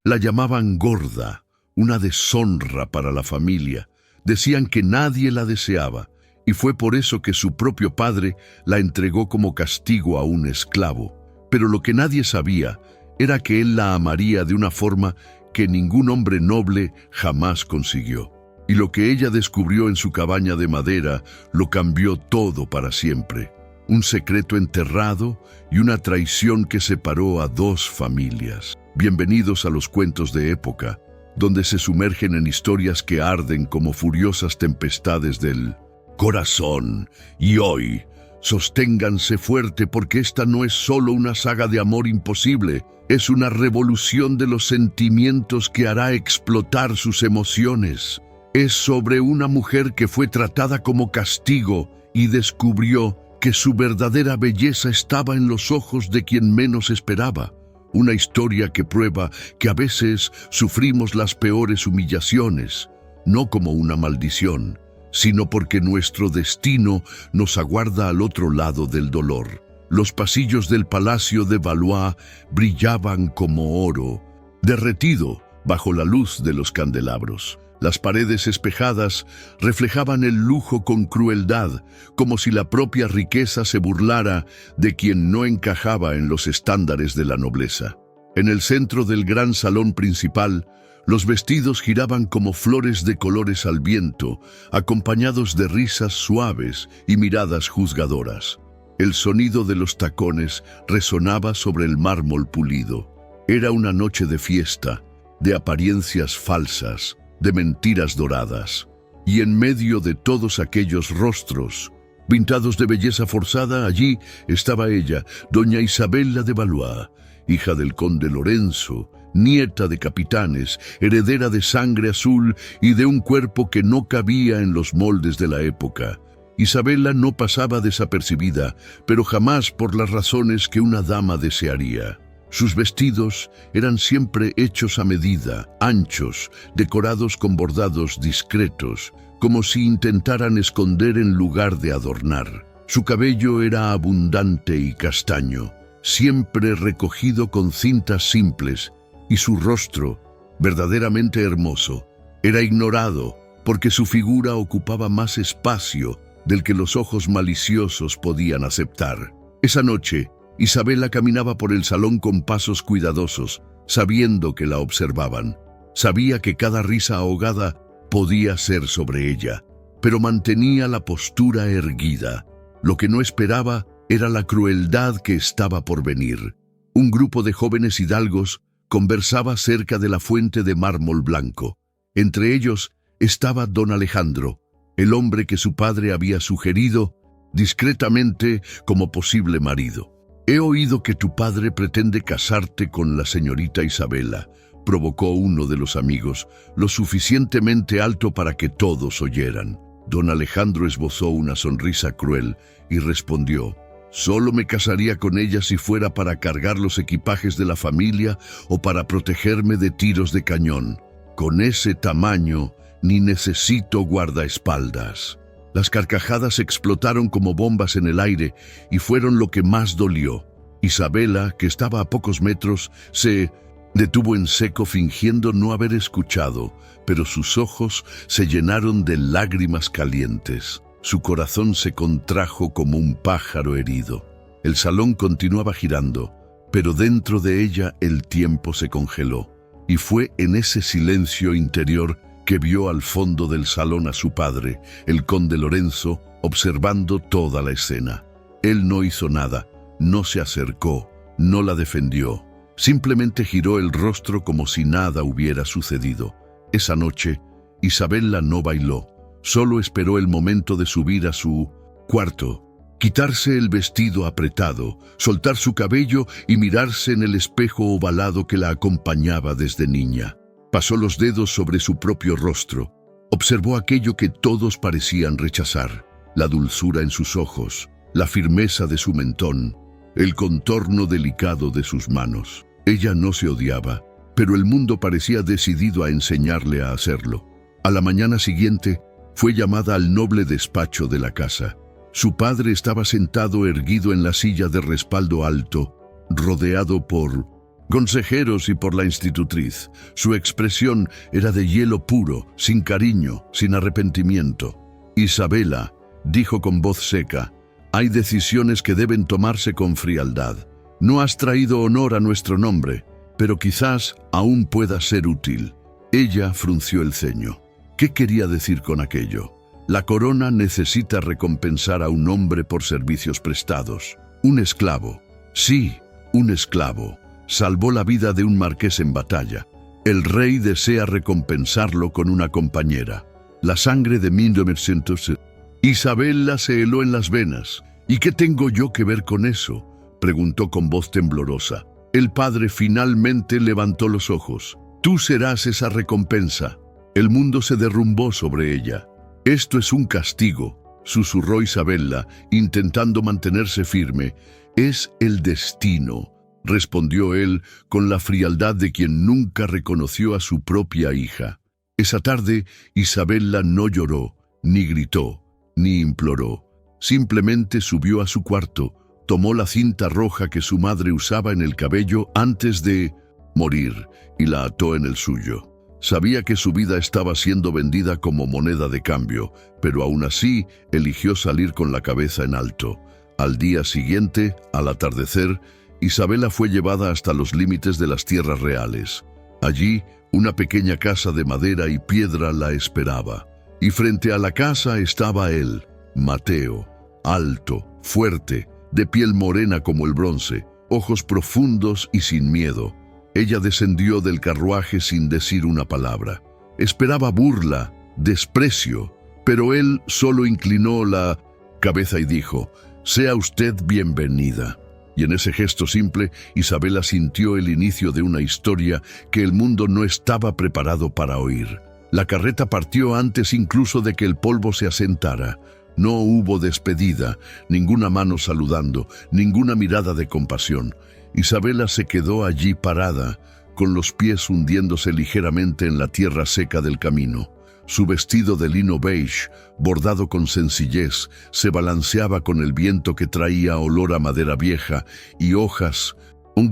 La llamaban gorda, una deshonra para la familia. Decían que nadie la deseaba, y fue por eso que su propio padre la entregó como castigo a un esclavo. Pero lo que nadie sabía era que él la amaría de una forma que ningún hombre noble jamás consiguió. Y lo que ella descubrió en su cabaña de madera lo cambió todo para siempre. Un secreto enterrado y una traición que separó a dos familias. Bienvenidos a los cuentos de época, donde se sumergen en historias que arden como furiosas tempestades del corazón. Y hoy, sosténganse fuerte porque esta no es solo una saga de amor imposible, es una revolución de los sentimientos que hará explotar sus emociones. Es sobre una mujer que fue tratada como castigo y descubrió que su verdadera belleza estaba en los ojos de quien menos esperaba. Una historia que prueba que a veces sufrimos las peores humillaciones, no como una maldición, sino porque nuestro destino nos aguarda al otro lado del dolor. Los pasillos del palacio de Valois brillaban como oro, derretido bajo la luz de los candelabros. Las paredes espejadas reflejaban el lujo con crueldad, como si la propia riqueza se burlara de quien no encajaba en los estándares de la nobleza. En el centro del gran salón principal, los vestidos giraban como flores de colores al viento, acompañados de risas suaves y miradas juzgadoras. El sonido de los tacones resonaba sobre el mármol pulido. Era una noche de fiesta, de apariencias falsas, de mentiras doradas. Y en medio de todos aquellos rostros, pintados de belleza forzada, allí estaba ella, doña Isabela de Valois, hija del conde Lorenzo, nieta de capitanes, heredera de sangre azul y de un cuerpo que no cabía en los moldes de la época. Isabela no pasaba desapercibida, pero jamás por las razones que una dama desearía. Sus vestidos eran siempre hechos a medida, anchos, decorados con bordados discretos, como si intentaran esconder en lugar de adornar. Su cabello era abundante y castaño, siempre recogido con cintas simples, y su rostro, verdaderamente hermoso, era ignorado porque su figura ocupaba más espacio del que los ojos maliciosos podían aceptar. Esa noche, Isabela caminaba por el salón con pasos cuidadosos, sabiendo que la observaban. Sabía que cada risa ahogada podía ser sobre ella, pero mantenía la postura erguida. Lo que no esperaba era la crueldad que estaba por venir. Un grupo de jóvenes hidalgos conversaba cerca de la fuente de mármol blanco. Entre ellos estaba don Alejandro, el hombre que su padre había sugerido discretamente como posible marido. «He oído que tu padre pretende casarte con la señorita Isabela», provocó uno de los amigos, lo suficientemente alto para que todos oyeran. Don Alejandro esbozó una sonrisa cruel y respondió: «Solo me casaría con ella si fuera para cargar los equipajes de la familia o para protegerme de tiros de cañón. Con ese tamaño ni necesito guardaespaldas». Las carcajadas explotaron como bombas en el aire y fueron lo que más dolió. Isabela, que estaba a pocos metros, se detuvo en seco fingiendo no haber escuchado, pero sus ojos se llenaron de lágrimas calientes. Su corazón se contrajo como un pájaro herido. El salón continuaba girando, pero dentro de ella el tiempo se congeló. Y fue en ese silencio interior que vio al fondo del salón a su padre, el conde Lorenzo, observando toda la escena. Él no hizo nada, no se acercó, no la defendió. Simplemente giró el rostro como si nada hubiera sucedido. Esa noche, Isabela no bailó, solo esperó el momento de subir a su cuarto, quitarse el vestido apretado, soltar su cabello y mirarse en el espejo ovalado que la acompañaba desde niña. Pasó los dedos sobre su propio rostro. Observó aquello que todos parecían rechazar: la dulzura en sus ojos, la firmeza de su mentón, el contorno delicado de sus manos. Ella no se odiaba, pero el mundo parecía decidido a enseñarle a hacerlo. A la mañana siguiente, fue llamada al noble despacho de la casa. Su padre estaba sentado erguido en la silla de respaldo alto, rodeado por consejeros y por la institutriz. Su expresión era de hielo puro, sin cariño, sin arrepentimiento. Isabela, dijo con voz seca, hay decisiones que deben tomarse con frialdad. No has traído honor a nuestro nombre, pero quizás aún pueda ser útil. Ella frunció el ceño. ¿Qué quería decir con aquello? La corona necesita recompensar a un hombre por servicios prestados. Un esclavo. Sí, un esclavo. Salvó la vida de un marqués en batalla. El rey desea recompensarlo con una compañera. La sangre de 1900... Isabela se heló en las venas. ¿Y qué tengo yo que ver con eso?, preguntó con voz temblorosa. El padre finalmente levantó los ojos. Tú serás esa recompensa. El mundo se derrumbó sobre ella. Esto es un castigo, susurró Isabela, intentando mantenerse firme. Es el destino, respondió él con la frialdad de quien nunca reconoció a su propia hija. Esa tarde, Isabela no lloró, ni gritó, ni imploró. Simplemente subió a su cuarto, tomó la cinta roja que su madre usaba en el cabello antes de morir y la ató en el suyo. Sabía que su vida estaba siendo vendida como moneda de cambio, pero aún así eligió salir con la cabeza en alto. Al día siguiente, al atardecer, Isabela fue llevada hasta los límites de las tierras reales. Allí, una pequeña casa de madera y piedra la esperaba. Y frente a la casa estaba él, Mateo, alto, fuerte, de piel morena como el bronce, ojos profundos y sin miedo. Ella descendió del carruaje sin decir una palabra. Esperaba burla, desprecio, pero él solo inclinó la cabeza y dijo, «Sea usted bienvenida». Y en ese gesto simple, Isabela sintió el inicio de una historia que el mundo no estaba preparado para oír. La carreta partió antes incluso de que el polvo se asentara. No hubo despedida, ninguna mano saludando, ninguna mirada de compasión. Isabela se quedó allí parada, con los pies hundiéndose ligeramente en la tierra seca del camino. Su vestido de lino beige, bordado con sencillez, se balanceaba con el viento que traía olor a madera vieja y hojas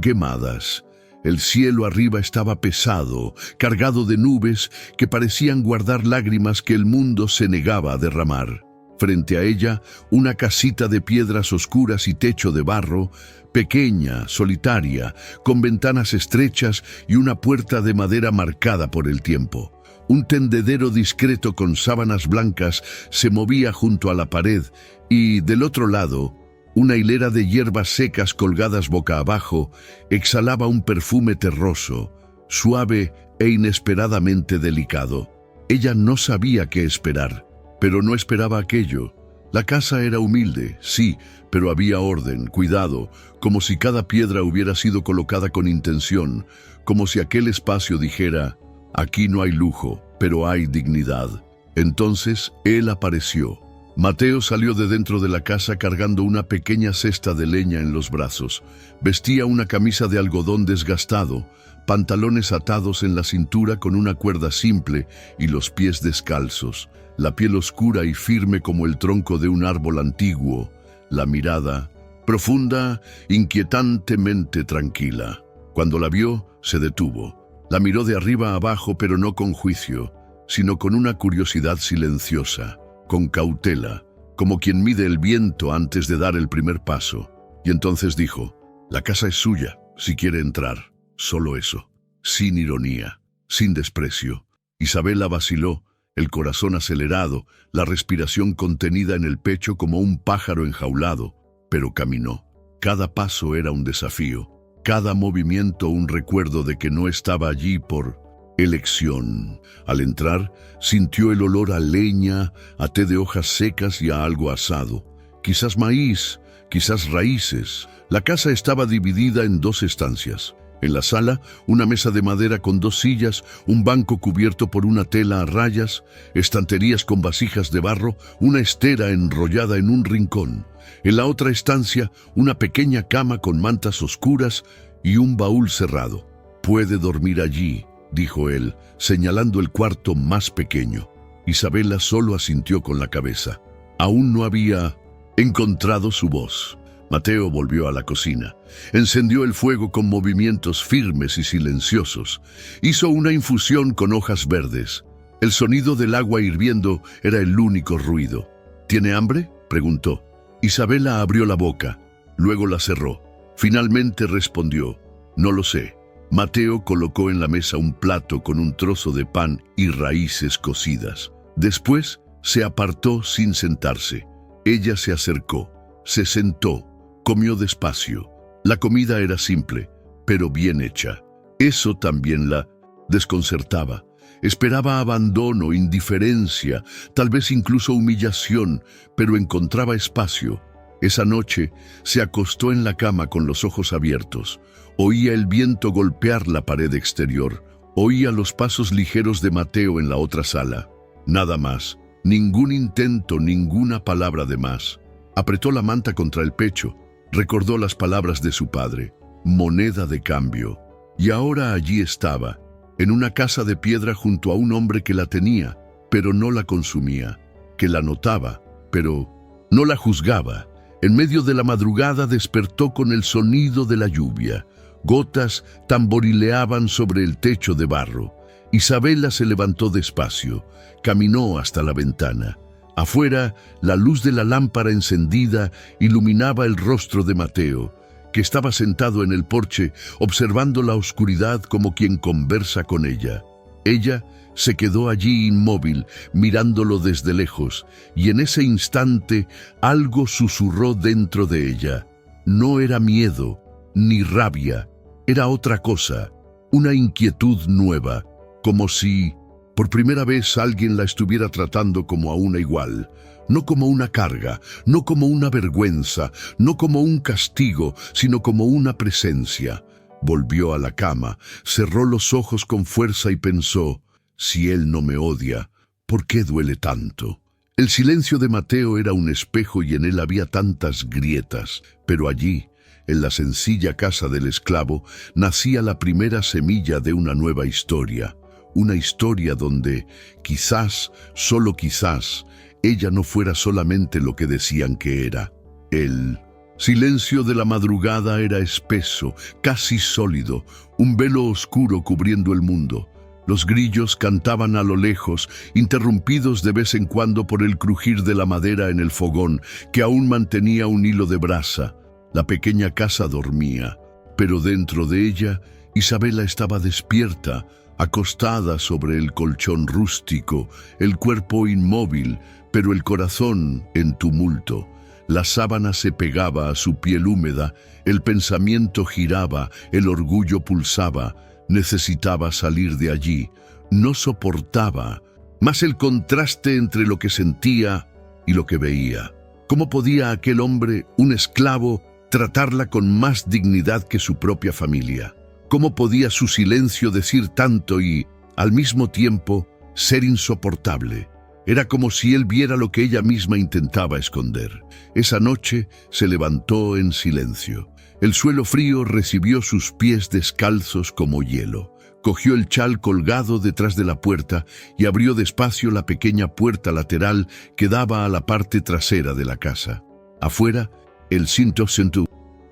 quemadas. El cielo arriba estaba pesado, cargado de nubes que parecían guardar lágrimas que el mundo se negaba a derramar. Frente a ella, una casita de piedras oscuras y techo de barro, pequeña, solitaria, con ventanas estrechas y una puerta de madera marcada por el tiempo. Un tendedero discreto con sábanas blancas se movía junto a la pared y, del otro lado, una hilera de hierbas secas colgadas boca abajo exhalaba un perfume terroso, suave e inesperadamente delicado. Ella no sabía qué esperar, pero no esperaba aquello. La casa era humilde, sí, pero había orden, cuidado, como si cada piedra hubiera sido colocada con intención, como si aquel espacio dijera, aquí no hay lujo, pero hay dignidad. Entonces él apareció. Mateo salió de dentro de la casa cargando una pequeña cesta de leña en los brazos. Vestía una camisa de algodón desgastado, pantalones atados en la cintura con una cuerda simple y los pies descalzos, la piel oscura y firme como el tronco de un árbol antiguo, la mirada profunda, inquietantemente tranquila. Cuando la vio, se detuvo. La miró de arriba a abajo, pero no con juicio, sino con una curiosidad silenciosa, con cautela, como quien mide el viento antes de dar el primer paso. Y entonces dijo, «La casa es suya, si quiere entrar». Solo eso, sin ironía, sin desprecio. Isabela vaciló, el corazón acelerado, la respiración contenida en el pecho como un pájaro enjaulado, pero caminó. Cada paso era un desafío, cada movimiento un recuerdo de que no estaba allí por elección. Al entrar, sintió el olor a leña, a té de hojas secas y a algo asado. Quizás maíz, quizás raíces. La casa estaba dividida en dos estancias. En la sala, una mesa de madera con dos sillas, un banco cubierto por una tela a rayas, estanterías con vasijas de barro, una estera enrollada en un rincón. En la otra estancia, una pequeña cama con mantas oscuras y un baúl cerrado. «Puede dormir allí», dijo él, señalando el cuarto más pequeño. Isabela solo asintió con la cabeza. Aún no había encontrado su voz. Mateo volvió a la cocina. Encendió el fuego con movimientos firmes y silenciosos. Hizo una infusión con hojas verdes. El sonido del agua hirviendo era el único ruido. ¿Tiene hambre?, preguntó. Isabela abrió la boca, luego la cerró. Finalmente respondió: no lo sé. Mateo colocó en la mesa un plato con un trozo de pan y raíces cocidas. Después se apartó sin sentarse. Ella se acercó, se sentó, comió despacio. La comida era simple, pero bien hecha. Eso también la desconcertaba. Esperaba abandono, indiferencia, tal vez incluso humillación, pero encontraba espacio. Esa noche se acostó en la cama con los ojos abiertos. Oía el viento golpear la pared exterior. Oía los pasos ligeros de Mateo en la otra sala. Nada más. Ningún intento, ninguna palabra de más. Apretó la manta contra el pecho. Recordó las palabras de su padre. Moneda de cambio. Y ahora allí estaba, en una casa de piedra junto a un hombre que la tenía, pero no la consumía, que la notaba, pero no la juzgaba. En medio de la madrugada despertó con el sonido de la lluvia. Gotas tamborileaban sobre el techo de barro. Isabela se levantó despacio, caminó hasta la ventana. Afuera, la luz de la lámpara encendida iluminaba el rostro de Mateo, que estaba sentado en el porche, observando la oscuridad como quien conversa con ella. Ella se quedó allí inmóvil, mirándolo desde lejos, y en ese instante algo susurró dentro de ella. No era miedo, ni rabia, era otra cosa, una inquietud nueva, como si por primera vez alguien la estuviera tratando como a una igual. No como una carga, no como una vergüenza, no como un castigo, sino como una presencia. Volvió a la cama, cerró los ojos con fuerza y pensó: si él no me odia, ¿por qué duele tanto? El silencio de Mateo era un espejo y en él había tantas grietas, pero allí, en la sencilla casa del esclavo, nacía la primera semilla de una nueva historia. Una historia donde, quizás, solo quizás, ella no fuera solamente lo que decían que era. El silencio de la madrugada era espeso, casi sólido, un velo oscuro cubriendo el mundo. Los grillos cantaban a lo lejos, interrumpidos de vez en cuando por el crujir de la madera en el fogón, que aún mantenía un hilo de brasa. La pequeña casa dormía, pero dentro de ella, Isabela estaba despierta, acostada sobre el colchón rústico, el cuerpo inmóvil, pero el corazón en tumulto. La sábana se pegaba a su piel húmeda, el pensamiento giraba, el orgullo pulsaba. Necesitaba salir de allí, no soportaba más el contraste entre lo que sentía y lo que veía. ¿Cómo podía aquel hombre, un esclavo, tratarla con más dignidad que su propia familia? ¿Cómo podía su silencio decir tanto y, al mismo tiempo, ser insoportable? Era como si él viera lo que ella misma intentaba esconder. Esa noche se levantó en silencio. El suelo frío recibió sus pies descalzos como hielo. Cogió el chal colgado detrás de la puerta y abrió despacio la pequeña puerta lateral que daba a la parte trasera de la casa. Afuera, el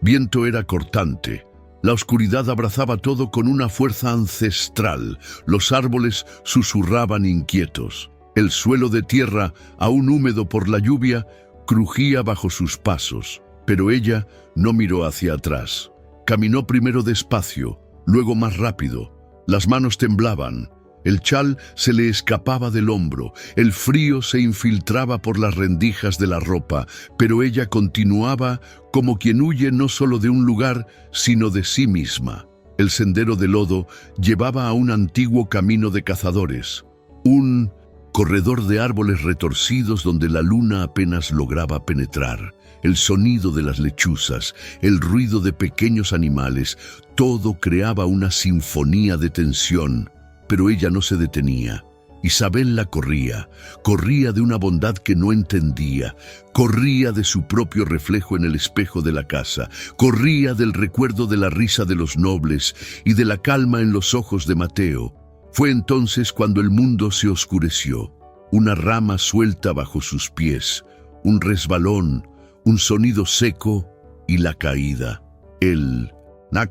viento era cortante. La oscuridad abrazaba todo con una fuerza ancestral. Los árboles susurraban inquietos. El suelo de tierra, aún húmedo por la lluvia, crujía bajo sus pasos. Pero ella no miró hacia atrás. Caminó primero despacio, luego más rápido. Las manos temblaban. El chal se le escapaba del hombro. El frío se infiltraba por las rendijas de la ropa, pero ella continuaba como quien huye no solo de un lugar, sino de sí misma. El sendero de lodo llevaba a un antiguo camino de cazadores, un corredor de árboles retorcidos donde la luna apenas lograba penetrar. El sonido de las lechuzas, el ruido de pequeños animales, todo creaba una sinfonía de tensión. Pero ella no se detenía. Isabela corría de una bondad que no entendía, corría de su propio reflejo en el espejo de la casa, corría del recuerdo de la risa de los nobles y de la calma en los ojos de Mateo. Fue entonces cuando el mundo se oscureció, una rama suelta bajo sus pies, un resbalón, un sonido seco y la caída. El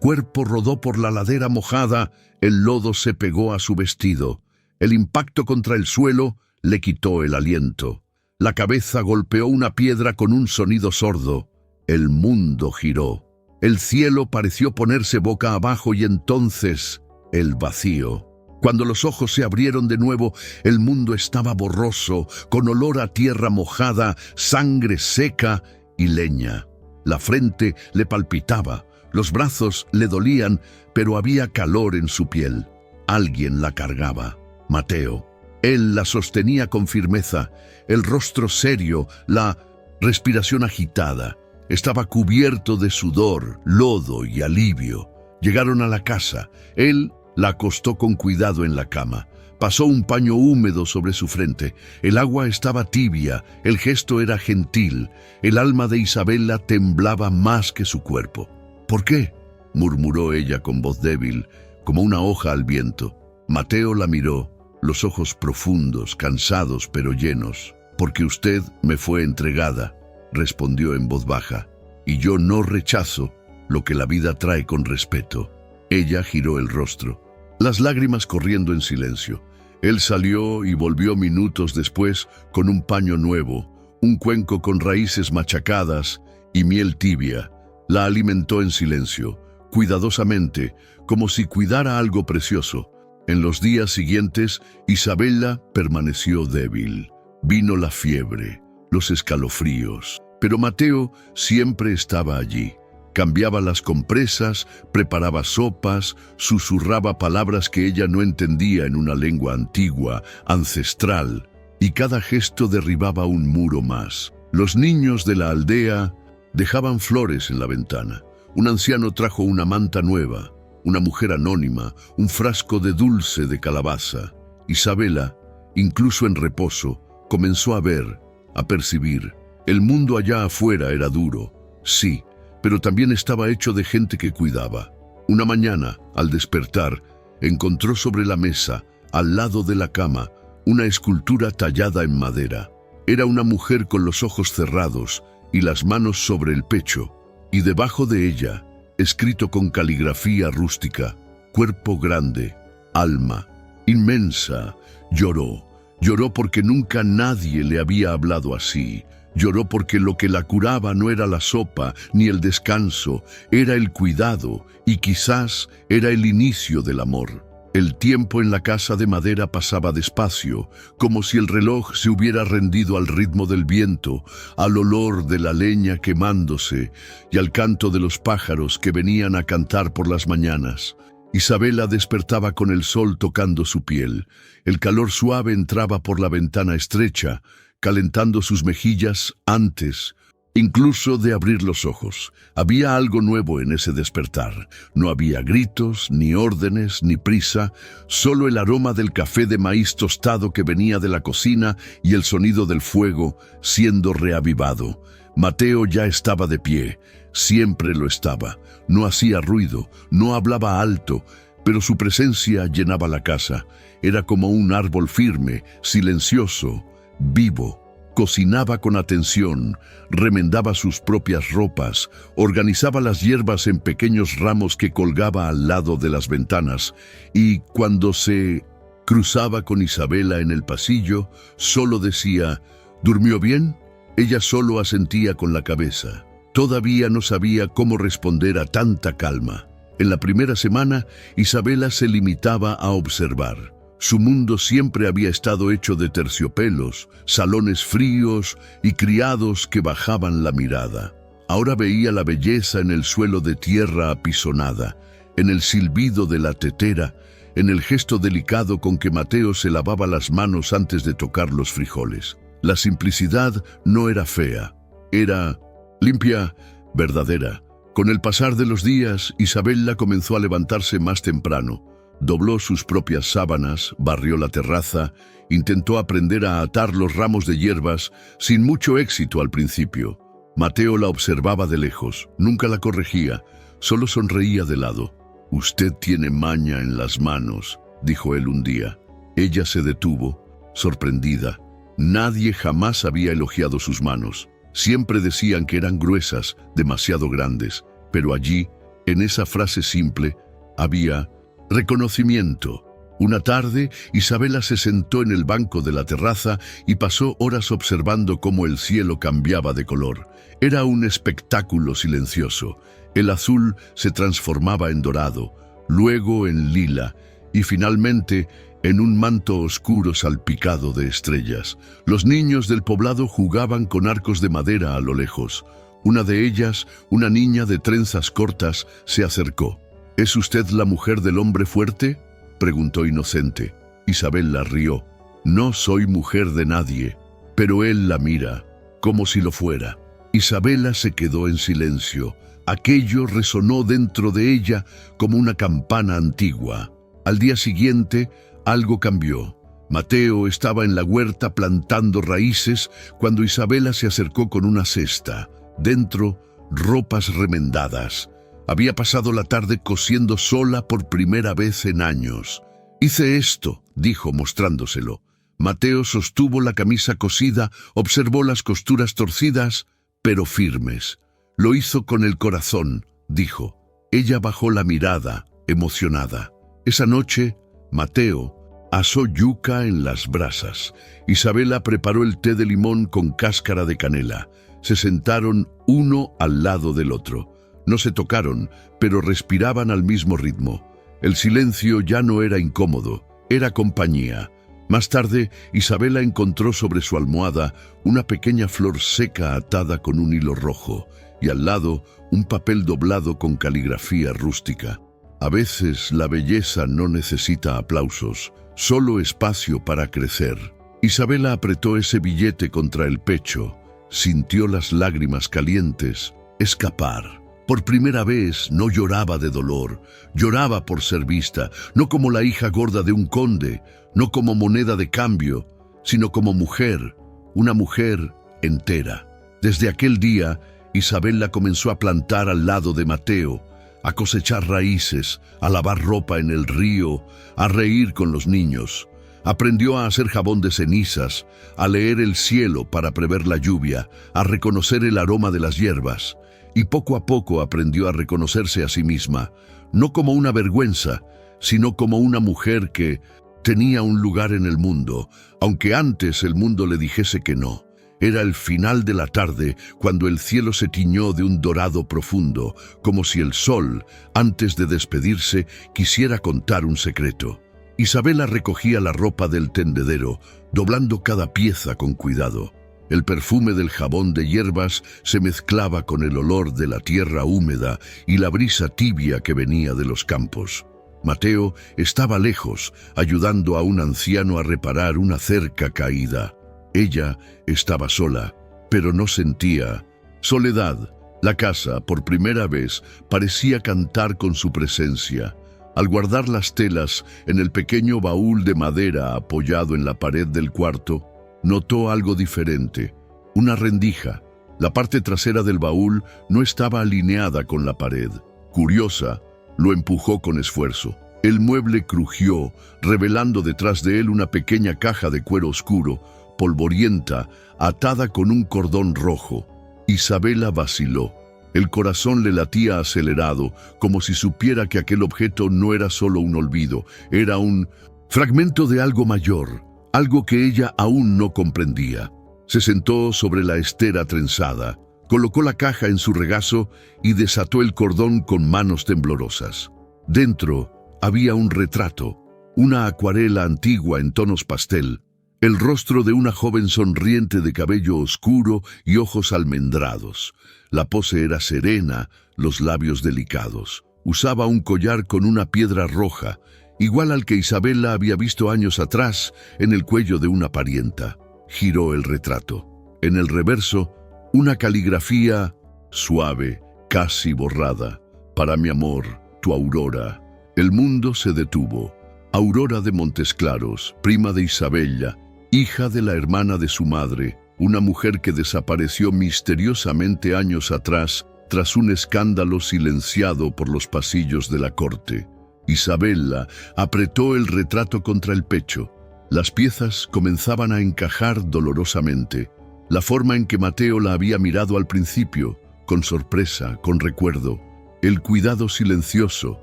cuerpo rodó por la ladera mojada, el lodo se pegó a su vestido. El impacto contra el suelo le quitó el aliento. La cabeza golpeó una piedra con un sonido sordo. El mundo giró. El cielo pareció ponerse boca abajo y entonces el vacío. Cuando los ojos se abrieron de nuevo, el mundo estaba borroso, con olor a tierra mojada, sangre seca y leña. La frente le palpitaba, los brazos le dolían, pero había calor en su piel. Alguien la cargaba. Mateo. Él la sostenía con firmeza, el rostro serio, la respiración agitada. Estaba cubierto de sudor, lodo y alivio. Llegaron a la casa. Él la acostó con cuidado en la cama. Pasó un paño húmedo sobre su frente. El agua estaba tibia, el gesto era gentil. El alma de Isabela temblaba más que su cuerpo. «¿Por qué?», murmuró ella con voz débil, como una hoja al viento. Mateo la miró, los ojos profundos, cansados pero llenos. «Porque usted me fue entregada», respondió en voz baja, «y yo no rechazo lo que la vida trae con respeto». Ella giró el rostro, las lágrimas corriendo en silencio. Él salió y volvió minutos después con un paño nuevo, un cuenco con raíces machacadas y miel tibia. La alimentó en silencio, cuidadosamente, como si cuidara algo precioso. En los días siguientes, Isabela permaneció débil. Vino la fiebre, los escalofríos, pero Mateo siempre estaba allí. Cambiaba las compresas, preparaba sopas, susurraba palabras que ella no entendía en una lengua antigua, ancestral, y cada gesto derribaba un muro más. Los niños de la aldea dejaban flores en la ventana. Un anciano trajo una manta nueva, una mujer anónima, un frasco de dulce de calabaza. Isabela, incluso en reposo, comenzó a ver, a percibir. El mundo allá afuera era duro, sí, pero también estaba hecho de gente que cuidaba. Una mañana, al despertar, encontró sobre la mesa, al lado de la cama, una escultura tallada en madera. Era una mujer con los ojos cerrados y las manos sobre el pecho, y debajo de ella, escrito con caligrafía rústica, cuerpo grande, alma inmensa. Lloró. Lloró porque nunca nadie le había hablado así. Lloró porque lo que la curaba no era la sopa ni el descanso, era el cuidado y quizás era el inicio del amor. El tiempo en la casa de madera pasaba despacio, como si el reloj se hubiera rendido al ritmo del viento, al olor de la leña quemándose y al canto de los pájaros que venían a cantar por las mañanas. Isabela despertaba con el sol tocando su piel. El calor suave entraba por la ventana estrecha, calentando sus mejillas antes, incluso de abrir los ojos. Había algo nuevo en ese despertar. No había gritos, ni órdenes, ni prisa, solo el aroma del café de maíz tostado que venía de la cocina y el sonido del fuego siendo reavivado. Mateo ya estaba de pie, siempre lo estaba. No hacía ruido, no hablaba alto, pero su presencia llenaba la casa. Era como un árbol firme, silencioso, vivo. Cocinaba con atención, remendaba sus propias ropas, organizaba las hierbas en pequeños ramos que colgaba al lado de las ventanas, y cuando se cruzaba con Isabela en el pasillo, solo decía, «¿Durmió bien?». Ella solo asentía con la cabeza. Todavía no sabía cómo responder a tanta calma. En la primera semana, Isabela se limitaba a observar. Su mundo siempre había estado hecho de terciopelos, salones fríos y criados que bajaban la mirada. Ahora veía la belleza en el suelo de tierra apisonada, en el silbido de la tetera, en el gesto delicado con que Mateo se lavaba las manos antes de tocar los frijoles. La simplicidad no era fea, era limpia, verdadera. Con el pasar de los días, Isabela comenzó a levantarse más temprano. Dobló sus propias sábanas, barrió la terraza, intentó aprender a atar los ramos de hierbas, sin mucho éxito al principio. Mateo la observaba de lejos, nunca la corregía, solo sonreía de lado. «Usted tiene maña en las manos», dijo él un día. Ella se detuvo, sorprendida. Nadie jamás había elogiado sus manos. Siempre decían que eran gruesas, demasiado grandes, pero allí, en esa frase simple, había reconocimiento. Una tarde, Isabela se sentó en el banco de la terraza y pasó horas observando cómo el cielo cambiaba de color. Era un espectáculo silencioso. El azul se transformaba en dorado, luego en lila y finalmente en un manto oscuro salpicado de estrellas. Los niños del poblado jugaban con arcos de madera a lo lejos. Una de ellas, una niña de trenzas cortas, se acercó. ¿Es usted la mujer del hombre fuerte?, preguntó inocente. Isabela rió. No soy mujer de nadie, pero él la mira, como si lo fuera. Isabela se quedó en silencio. Aquello resonó dentro de ella como una campana antigua. Al día siguiente, algo cambió. Mateo estaba en la huerta plantando raíces cuando Isabela se acercó con una cesta. Dentro, ropas remendadas. Había pasado la tarde cosiendo sola por primera vez en años. «Hice esto», dijo mostrándoselo. Mateo sostuvo la camisa cosida, observó las costuras torcidas, pero firmes. «Lo hizo con el corazón», dijo. Ella bajó la mirada, emocionada. Esa noche, Mateo asó yuca en las brasas. Isabela preparó el té de limón con cáscara de canela. Se sentaron uno al lado del otro. No se tocaron, pero respiraban al mismo ritmo. El silencio ya no era incómodo, era compañía. Más tarde, Isabela encontró sobre su almohada una pequeña flor seca atada con un hilo rojo y al lado un papel doblado con caligrafía rústica. A veces la belleza no necesita aplausos, solo espacio para crecer. Isabela apretó ese billete contra el pecho, sintió las lágrimas calientes escapar. Por primera vez no lloraba de dolor, lloraba por ser vista, no como la hija gorda de un conde, no como moneda de cambio, sino como mujer, una mujer entera. Desde aquel día, Isabela comenzó a plantar al lado de Mateo, a cosechar raíces, a lavar ropa en el río, a reír con los niños. Aprendió a hacer jabón de cenizas, a leer el cielo para prever la lluvia, a reconocer el aroma de las hierbas. Y poco a poco aprendió a reconocerse a sí misma, no como una vergüenza, sino como una mujer que tenía un lugar en el mundo, aunque antes el mundo le dijese que no. Era el final de la tarde, cuando el cielo se tiñó de un dorado profundo, como si el sol, antes de despedirse, quisiera contar un secreto. Isabela recogía la ropa del tendedero, doblando cada pieza con cuidado. El perfume del jabón de hierbas se mezclaba con el olor de la tierra húmeda y la brisa tibia que venía de los campos. Mateo estaba lejos, ayudando a un anciano a reparar una cerca caída. Ella estaba sola, pero no sentía soledad. La casa, por primera vez, parecía cantar con su presencia. Al guardar las telas en el pequeño baúl de madera apoyado en la pared del cuarto, notó algo diferente, una rendija. La parte trasera del baúl no estaba alineada con la pared. Curiosa, lo empujó con esfuerzo. El mueble crujió, revelando detrás de él una pequeña caja de cuero oscuro, polvorienta, atada con un cordón rojo. Isabela vaciló. El corazón le latía acelerado, como si supiera que aquel objeto no era solo un olvido, era un fragmento de algo mayor, algo que ella aún no comprendía. Se sentó sobre la estera trenzada, colocó la caja en su regazo y desató el cordón con manos temblorosas. Dentro había un retrato, una acuarela antigua en tonos pastel, el rostro de una joven sonriente de cabello oscuro y ojos almendrados. La pose era serena, los labios delicados. Usaba un collar con una piedra roja, igual al que Isabela había visto años atrás en el cuello de una parienta. Giró el retrato. En el reverso, una caligrafía suave, casi borrada. Para mi amor, tu Aurora. El mundo se detuvo. Aurora de Montesclaros, prima de Isabella, hija de la hermana de su madre, una mujer que desapareció misteriosamente años atrás tras un escándalo silenciado por los pasillos de la corte. Isabella apretó el retrato contra el pecho. Las piezas comenzaban a encajar dolorosamente. La forma en que Mateo la había mirado al principio, con sorpresa, con recuerdo, el cuidado silencioso,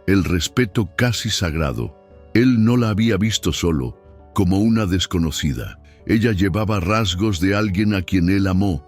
el respeto casi sagrado. Él no la había visto solo, como una desconocida. Ella llevaba rasgos de alguien a quien él amó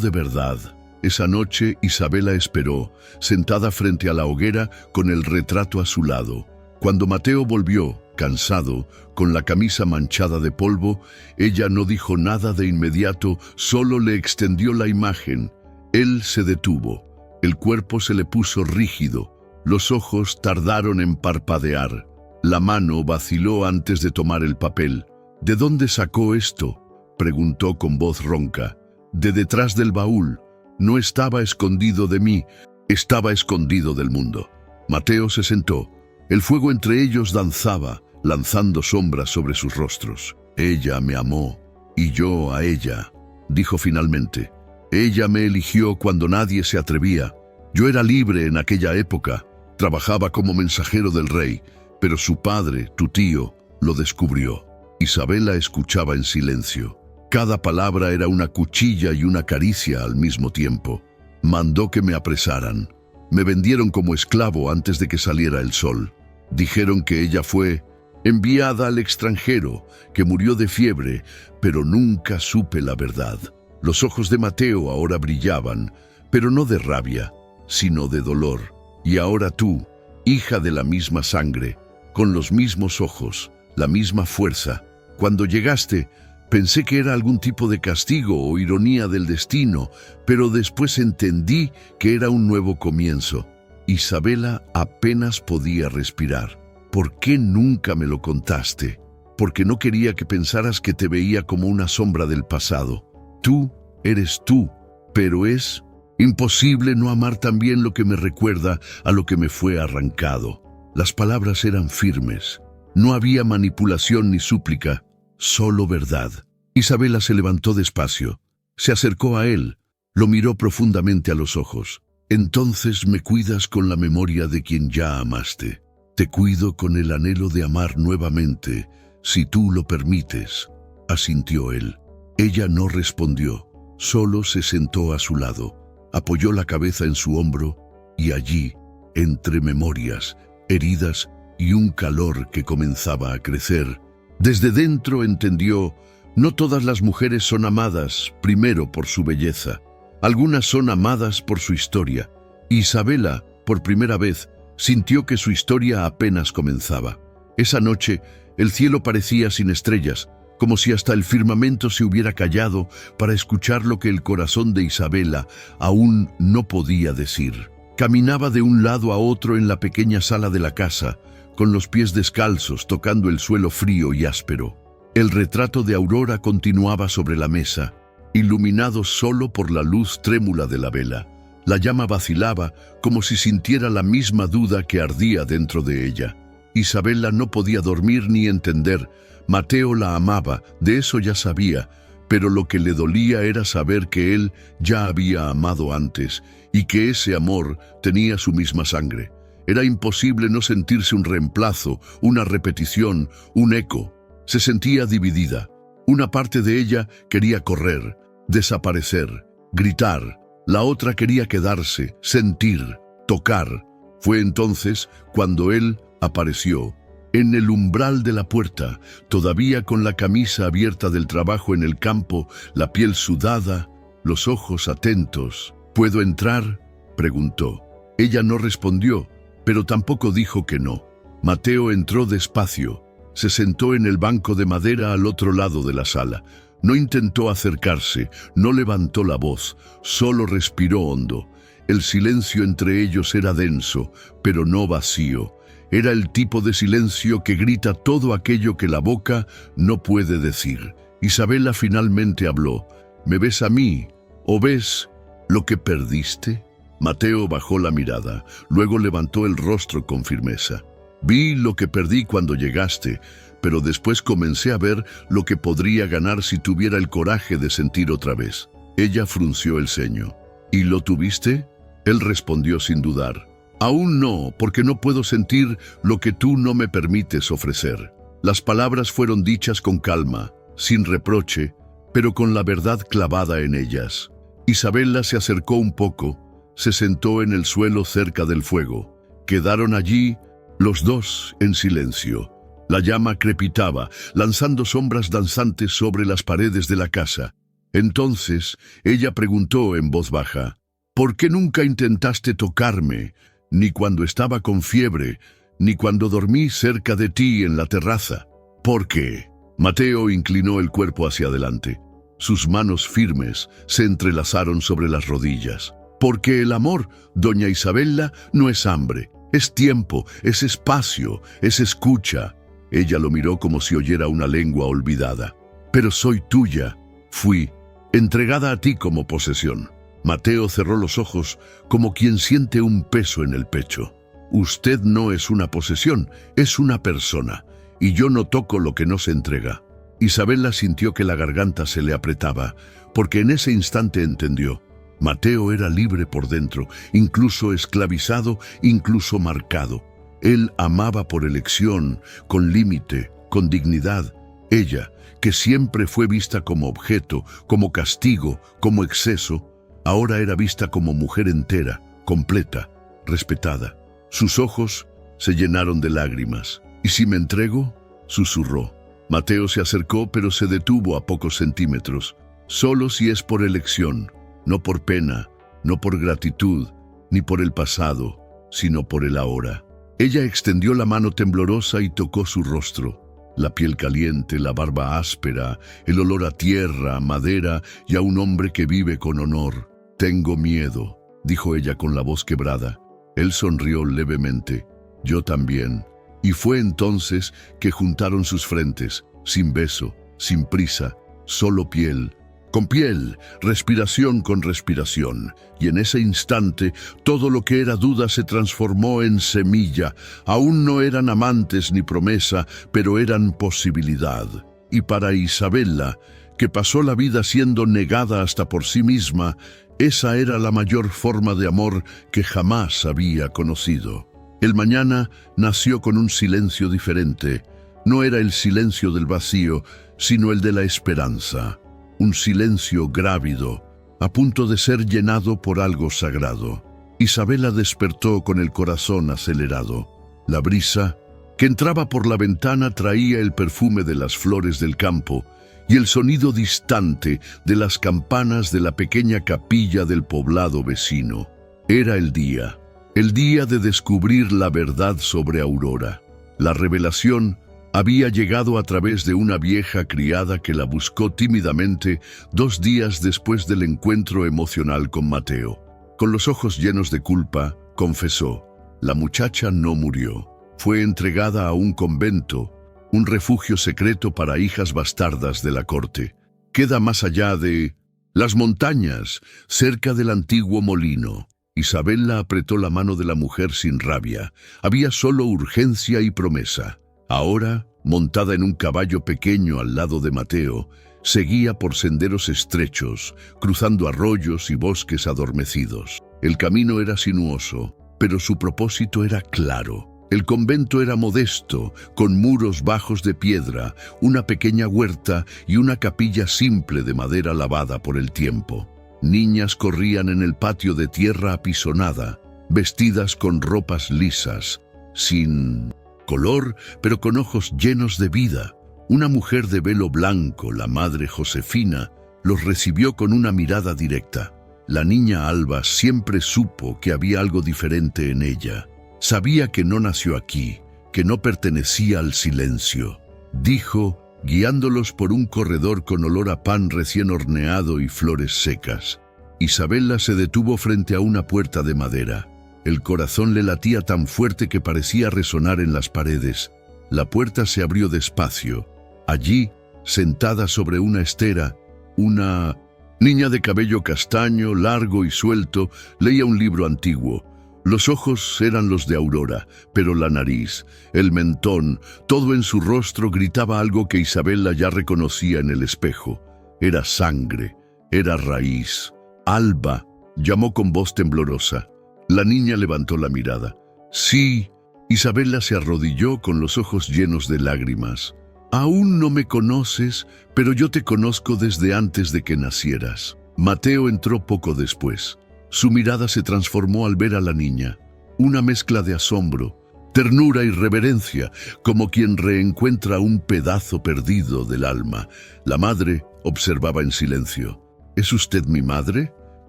de verdad. Esa noche Isabela esperó, sentada frente a la hoguera con el retrato a su lado. Cuando Mateo volvió, cansado, con la camisa manchada de polvo, ella no dijo nada de inmediato, solo le extendió la imagen. Él se detuvo, el cuerpo se le puso rígido, los ojos tardaron en parpadear. La mano vaciló antes de tomar el papel. ¿De dónde sacó esto?, preguntó con voz ronca. De detrás del baúl. No estaba escondido de mí, estaba escondido del mundo. Mateo se sentó. El fuego entre ellos danzaba, lanzando sombras sobre sus rostros. Ella me amó, y yo a ella, dijo finalmente. Ella me eligió cuando nadie se atrevía. Yo era libre en aquella época, trabajaba como mensajero del rey, pero su padre, tu tío, lo descubrió. Isabela escuchaba en silencio. Cada palabra era una cuchilla y una caricia al mismo tiempo. Mandó que me apresaran. Me vendieron como esclavo antes de que saliera el sol. Dijeron que ella fue enviada al extranjero, que murió de fiebre, pero nunca supe la verdad. Los ojos de Mateo ahora brillaban, pero no de rabia, sino de dolor. Y ahora tú, hija de la misma sangre, con los mismos ojos, la misma fuerza. Cuando llegaste, pensé que era algún tipo de castigo o ironía del destino, pero después entendí que era un nuevo comienzo. Isabela apenas podía respirar. ¿Por qué nunca me lo contaste? Porque no quería que pensaras que te veía como una sombra del pasado. Tú eres tú, pero es imposible no amar también lo que me recuerda a lo que me fue arrancado. Las palabras eran firmes. No había manipulación ni súplica, solo verdad. Isabela se levantó despacio, se acercó a él, lo miró profundamente a los ojos. Entonces me cuidas con la memoria de quien ya amaste. Te cuido con el anhelo de amar nuevamente, si tú lo permites, asintió él. Ella no respondió, solo se sentó a su lado, apoyó la cabeza en su hombro y allí, entre memorias, heridas y un calor que comenzaba a crecer, desde dentro entendió: no todas las mujeres son amadas primero por su belleza. Algunas son amadas por su historia. Isabela, por primera vez, sintió que su historia apenas comenzaba. Esa noche, el cielo parecía sin estrellas, como si hasta el firmamento se hubiera callado para escuchar lo que el corazón de Isabela aún no podía decir. Caminaba de un lado a otro en la pequeña sala de la casa, con los pies descalzos tocando el suelo frío y áspero. El retrato de Aurora continuaba sobre la mesa, iluminado solo por la luz trémula de la vela. La llama vacilaba como si sintiera la misma duda que ardía dentro de ella. Isabela no podía dormir ni entender. Mateo la amaba, de eso ya sabía, pero lo que le dolía era saber que él ya había amado antes y que ese amor tenía su misma sangre. Era imposible no sentirse un reemplazo, una repetición, un eco. Se sentía dividida. Una parte de ella quería correr, desaparecer, gritar. La otra quería quedarse, sentir, tocar. Fue entonces cuando él apareció, en el umbral de la puerta, todavía con la camisa abierta del trabajo en el campo, la piel sudada, los ojos atentos. ¿Puedo entrar?, preguntó. Ella no respondió, pero tampoco dijo que no. Mateo entró despacio. Se sentó en el banco de madera al otro lado de la sala. No intentó acercarse, no levantó la voz, solo respiró hondo. El silencio entre ellos era denso, pero no vacío. Era el tipo de silencio que grita todo aquello que la boca no puede decir. Isabela finalmente habló. ¿Me ves a mí? ¿O ves lo que perdiste? Mateo bajó la mirada, luego levantó el rostro con firmeza. Vi lo que perdí cuando llegaste, pero después comencé a ver lo que podría ganar si tuviera el coraje de sentir otra vez. Ella frunció el ceño. ¿Y lo tuviste? Él respondió sin dudar. Aún no, porque no puedo sentir lo que tú no me permites ofrecer. Las palabras fueron dichas con calma, sin reproche, pero con la verdad clavada en ellas. Isabela se acercó un poco, se sentó en el suelo cerca del fuego. Quedaron allí los dos en silencio. La llama crepitaba, lanzando sombras danzantes sobre las paredes de la casa. Entonces ella preguntó en voz baja: «¿Por qué nunca intentaste tocarme, ni cuando estaba con fiebre, ni cuando dormí cerca de ti en la terraza?» «¿Por qué?» Mateo inclinó el cuerpo hacia adelante. Sus manos firmes se entrelazaron sobre las rodillas. «Porque el amor, doña Isabela, no es hambre, es tiempo, es espacio, es escucha». Ella lo miró como si oyera una lengua olvidada. «Pero soy tuya, fui, entregada a ti como posesión». Mateo cerró los ojos como quien siente un peso en el pecho. «Usted no es una posesión, es una persona, y yo no toco lo que no se entrega». Isabela sintió que la garganta se le apretaba, porque en ese instante entendió. Mateo era libre por dentro, incluso esclavizado, incluso marcado. Él amaba por elección, con límite, con dignidad. Ella, que siempre fue vista como objeto, como castigo, como exceso, ahora era vista como mujer entera, completa, respetada. Sus ojos se llenaron de lágrimas. «¿Y si me entrego?», susurró. Mateo se acercó, pero se detuvo a pocos centímetros. «Solo si es por elección, no por pena, no por gratitud, ni por el pasado, sino por el ahora». Ella extendió la mano temblorosa y tocó su rostro. La piel caliente, la barba áspera, el olor a tierra, a madera y a un hombre que vive con honor. «Tengo miedo», dijo ella con la voz quebrada. Él sonrió levemente. «Yo también». Y fue entonces que juntaron sus frentes, sin beso, sin prisa, solo piel con piel, respiración con respiración. Y en ese instante, todo lo que era duda se transformó en semilla. Aún no eran amantes ni promesa, pero eran posibilidad. Y para Isabela, que pasó la vida siendo negada hasta por sí misma, esa era la mayor forma de amor que jamás había conocido. El mañana nació con un silencio diferente. No era el silencio del vacío, sino el de la esperanza. Un silencio grávido, a punto de ser llenado por algo sagrado. Isabela despertó con el corazón acelerado. La brisa, que entraba por la ventana, traía el perfume de las flores del campo y el sonido distante de las campanas de la pequeña capilla del poblado vecino. Era el día de descubrir la verdad sobre Aurora. La revelación había llegado a través de una vieja criada que la buscó tímidamente 2 días después del encuentro emocional con Mateo. Con los ojos llenos de culpa, confesó: la muchacha no murió. Fue entregada a un convento, un refugio secreto para hijas bastardas de la corte. Queda más allá de las montañas, cerca del antiguo molino. Isabela apretó la mano de la mujer sin rabia. Había solo urgencia y promesa. Ahora, montada en un caballo pequeño al lado de Mateo, seguía por senderos estrechos, cruzando arroyos y bosques adormecidos. El camino era sinuoso, pero su propósito era claro. El convento era modesto, con muros bajos de piedra, una pequeña huerta y una capilla simple de madera lavada por el tiempo. Niñas corrían en el patio de tierra apisonada, vestidas con ropas lisas, sin color, pero con ojos llenos de vida. Una mujer de velo blanco, la madre Josefina, los recibió con una mirada directa. La niña Alba siempre supo que había algo diferente en ella. Sabía que no nació aquí, que no pertenecía al silencio. Dijo, guiándolos por un corredor con olor a pan recién horneado y flores secas. Isabela se detuvo frente a una puerta de madera. El corazón le latía tan fuerte que parecía resonar en las paredes. La puerta se abrió despacio. Allí, sentada sobre una estera, una niña de cabello castaño, largo y suelto, leía un libro antiguo. Los ojos eran los de Aurora, pero la nariz, el mentón, todo en su rostro gritaba algo que Isabela ya reconocía en el espejo. Era sangre, era raíz. «Alba», llamó con voz temblorosa. La niña levantó la mirada. «Sí». Isabela se arrodilló con los ojos llenos de lágrimas. Aún no me conoces, pero yo te conozco desde antes de que nacieras. Mateo entró poco después. Su mirada se transformó al ver a la niña. Una mezcla de asombro, ternura y reverencia, como quien reencuentra un pedazo perdido del alma. La madre observaba en silencio. ¿Es usted mi madre?,